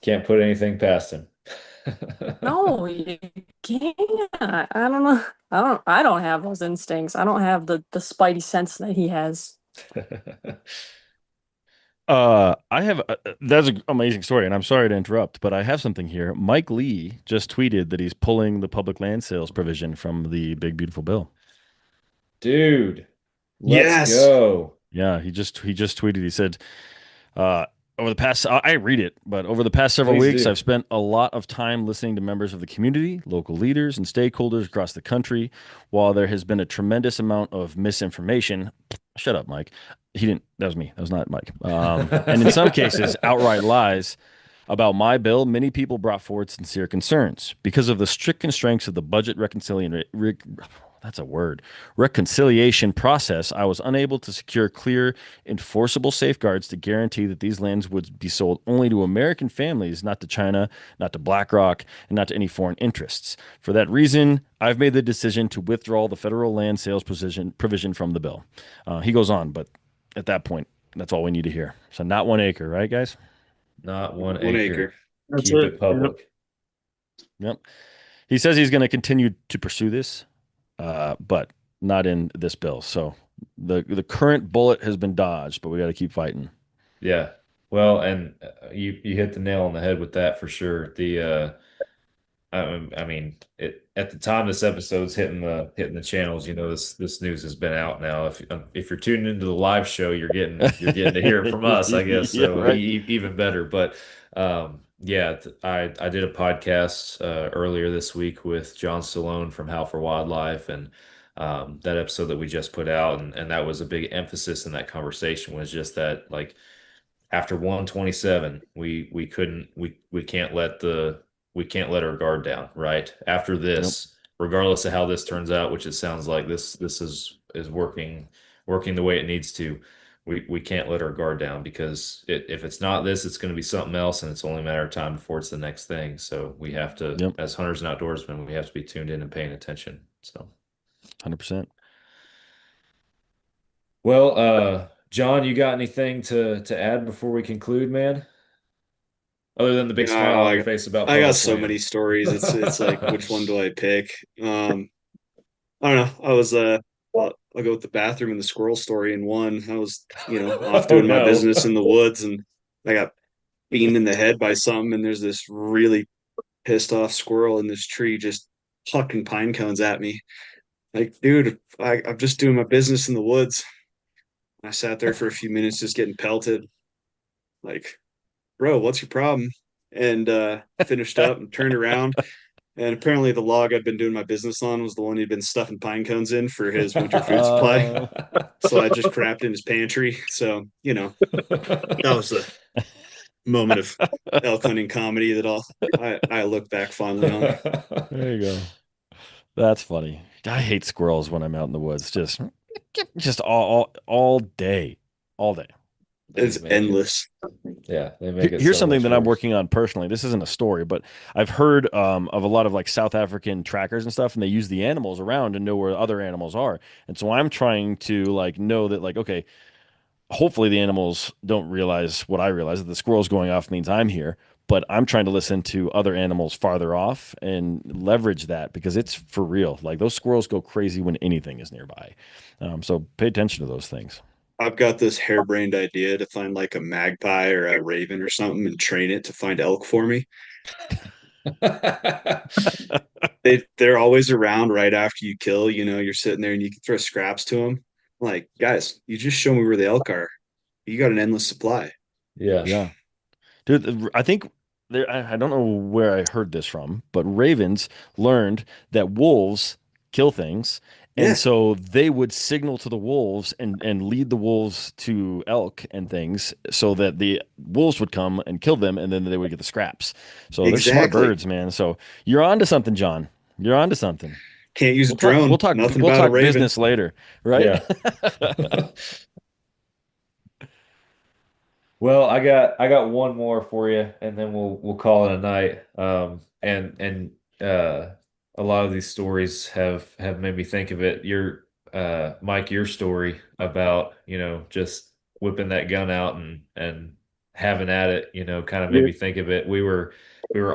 Can't put anything past him. No, you can't. I don't know. I don't have those instincts. I don't have the spidey sense that he has. I have that's an amazing story, and I'm sorry to interrupt, but I have something here. Mike Lee just tweeted that he's pulling the public land sales provision from the Big Beautiful Bill. Dude, let's Yes. go. Yeah, he just tweeted. He said, uh, over the past, I read it, but over the past several Please weeks, do. I've spent a lot of time listening to members of the community, local leaders, and stakeholders across the country. While there has been a tremendous amount of misinformation, shut up, Mike. He didn't. That was me. That was not Mike. And in some cases, outright lies about my bill. Many people brought forward sincere concerns because of the strict constraints of the budget that's a word. Reconciliation process. I was unable to secure clear, enforceable safeguards to guarantee that these lands would be sold only to American families, not to China, not to BlackRock, and not to any foreign interests. For that reason, I've made the decision to withdraw the federal land sales provision from the bill. He goes on, but at that point, that's all we need to hear. So, not 1 acre, right, guys? Not one 1 acre. acre. That's Keep it. it public. Yep. He says he's going to continue to pursue this, but not in this bill. So the current bullet has been dodged, but we got to keep fighting. Yeah. Well, and you hit the nail on the head with that for sure. I mean, at the time this episode's hitting the channels, this news has been out now. If you're tuning into the live show, you're getting to hear it from us, I guess. Yeah, So right. even better. But yeah, I did a podcast earlier this week with John Stallone from How for Wildlife, and that episode that we just put out, and that was a big emphasis in that conversation was just that like after 127 we couldn't we can't let our guard down, right? After Yep. this, regardless of how this turns out, which it sounds like this is working the way it needs to, we can't let our guard down because if it's not this, it's going to be something else, and it's only a matter of time before it's the next thing. So we have to, Yep. as hunters and outdoorsmen, we have to be tuned in and paying attention. So 100%. well, John, you got anything to add before we conclude, man? Other than the big smile on your I, face about I got public so many land. stories. It's like which one do I pick? I don't know. I was I'll go with the bathroom and the squirrel story in one. I was, off Oh doing my no. business in the woods and I got beamed in the head by something and there's this really pissed off squirrel in this tree just plucking pine cones at me. Like, dude, I'm just doing my business in the woods. I sat there for a few minutes just getting pelted. Like, bro, what's your problem? And finished up and turned around. And apparently the log I'd been doing my business on was the one he'd been stuffing pine cones in for his winter food supply. So I just crapped in his pantry. So, that was a moment of elk hunting comedy that I look back fondly on. There you go. That's funny. I hate squirrels when I'm out in the woods. Just all day, all day. It's endless. Yeah, they make it Here's so something much that I'm worse. working on personally. This isn't a story, but I've heard of a lot of like South African trackers and stuff, and they use the animals around to know where other animals are. And so I'm trying to like know that like, okay, hopefully the animals don't realize what I realize that the squirrel's going off means I'm here. But I'm trying to listen to other animals farther off and leverage that because it's for real. Like those squirrels go crazy when anything is nearby. So pay attention to those things. I've got this harebrained idea to find like a magpie or a raven or something and train it to find elk for me. They're always around right after you kill. You're sitting there and you can throw scraps to them. Like, guys, you just show me where the elk are. You got an endless supply. Yeah. Yeah. Dude, I think there, I don't know where I heard this from, but ravens learned that wolves kill things. And Yeah, so they would signal to the wolves and lead the wolves to elk and things so that the wolves would come and kill them and then they would get the scraps. So they're smart exactly. birds, man. So you're on to something, John. You're on to something. Can't use a We'll talk we'll drone. talk Nothing we'll about a talk raven. business later, right? Yeah. Well, I got one more for you, and then we'll call it a night. A lot of these stories have made me think of it. Mike, your story about, just whipping that gun out and having at it, kind of made Yeah. me think of it. We were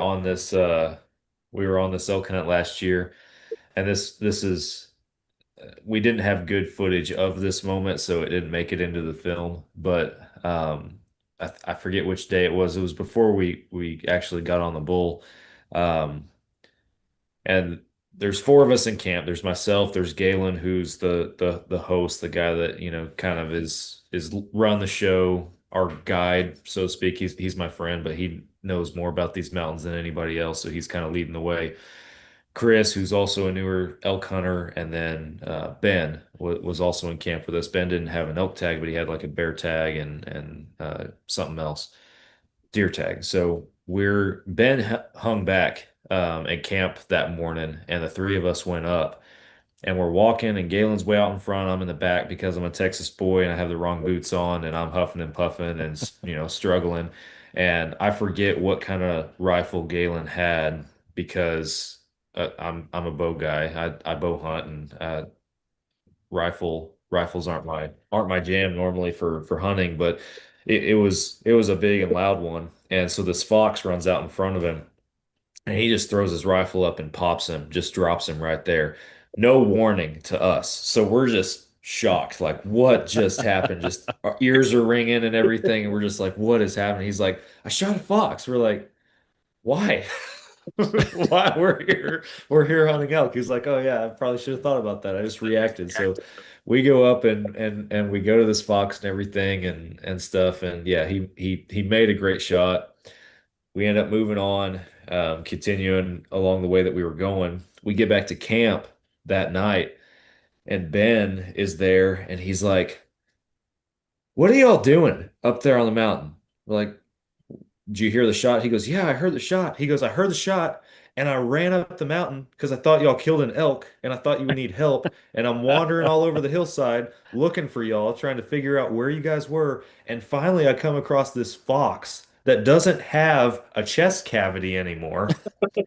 on this elk hunt last year, and this is we didn't have good footage of this moment, so it didn't make it into the film. But I forget which day it was. It was before we actually got on the bull. Um, and there's four of us in camp. There's myself. There's Galen, who's the host, the guy that kind of is run the show, our guide, so to speak. He's my friend, but he knows more about these mountains than anybody else, so he's kind of leading the way. Chris, who's also a newer elk hunter, and then Ben was also in camp with us. Ben didn't have an elk tag, but he had like a bear tag and something else, deer tag. So Ben hung back at camp that morning, and the three of us went up. And we're walking, and Galen's way out in front. I'm in the back because I'm a Texas boy and I have the wrong boots on, and I'm huffing and puffing and struggling. And I forget what kind of rifle Galen had because I'm a bow guy. I bow hunt, and rifles aren't my jam normally for hunting, but it was a big and loud one. And so this fox runs out in front of him, and he just throws his rifle up and pops him, just drops him right there. No warning to us. So we're just shocked. Like, what just happened? Just our ears are ringing and everything. And we're just like, what is happening? He's like, I shot a fox. We're like, why? Why we're here hunting elk. He's like, oh yeah, I probably should have thought about that. I just reacted. So we go up and we go to this fox and everything and stuff. And yeah, he made a great shot. We end up moving on, continuing along the way that we were going. We get back to camp that night, and Ben is there, and he's like, "What are y'all doing up there on the mountain?" We're like, "Did you hear the shot?" He goes, "Yeah, I heard the shot." He goes, "I heard the shot, and I ran up the mountain because I thought y'all killed an elk, and I thought you would need help, and I'm wandering all over the hillside looking for y'all, trying to figure out where you guys were, and finally I come across this fox that doesn't have a chest cavity anymore."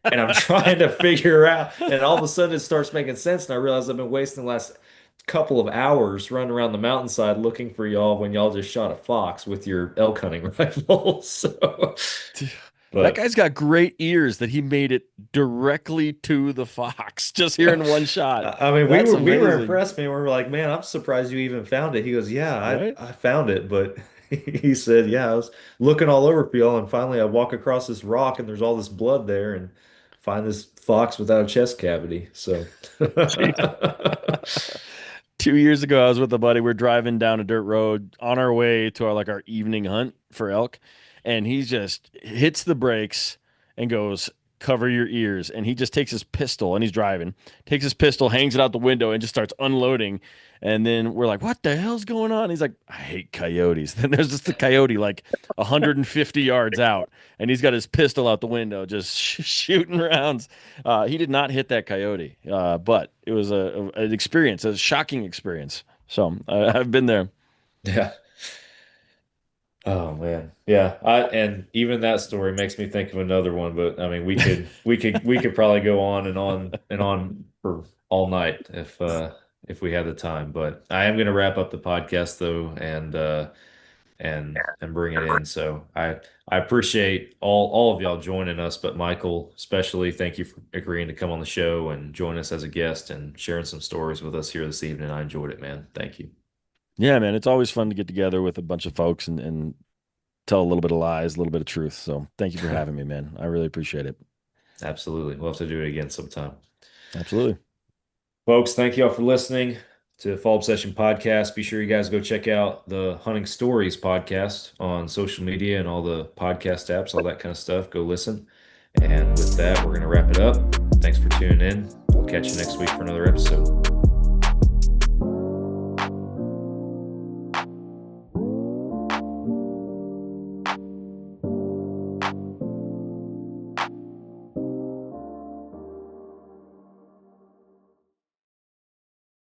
And I'm trying to figure out, and all of a sudden it starts making sense, and I realize I've been wasting the last couple of hours running around the mountainside looking for y'all when y'all just shot a fox with your elk hunting rifle. So, That but guy's got great ears that he made it directly to the fox just here in one shot. I mean, we That's were we were amazing, impressed, man. We were like, man, I'm surprised you even found it. He goes, yeah, right? I found it, but he said, yeah, I was looking all over for y'all, and finally I walk across this rock, and there's all this blood there, and find this fox without a chest cavity. So, 2 years ago, I was with a buddy. We're driving down a dirt road on our way to our evening hunt for elk, and he just hits the brakes and goes, "Cover your ears." And he just takes his pistol, and he's driving, takes his pistol, hangs it out the window, and just starts unloading. And then we're like, "What the hell's going on?" He's like, "I hate coyotes." Then there's just a coyote like 150 yards out, and he's got his pistol out the window, just shooting rounds. He did not hit that coyote, but it was an experience, a shocking experience. So I've been there. yeah. Oh man. Yeah. And even that story makes me think of another one, but I mean we could probably go on and on for all night if we had the time. But I am gonna wrap up the podcast though and bring it in. So I appreciate all of y'all joining us, but Michael, especially thank you for agreeing to come on the show and join us as a guest and sharing some stories with us here this evening. I enjoyed it, man. Thank you. Yeah, man, it's always fun to get together with a bunch of folks and tell a little bit of lies, a little bit of truth. So thank you for having me, man. I really appreciate it. Absolutely. We'll have to do it again sometime. Absolutely. Folks, thank you all for listening. to Fall Obsession Podcast. Be sure you guys go check out the Hunting Stories podcast on social media and all the podcast apps, all that kind of stuff. Go listen. And with that, we're going to wrap it up. Thanks for tuning in. We'll catch you next week for another episode.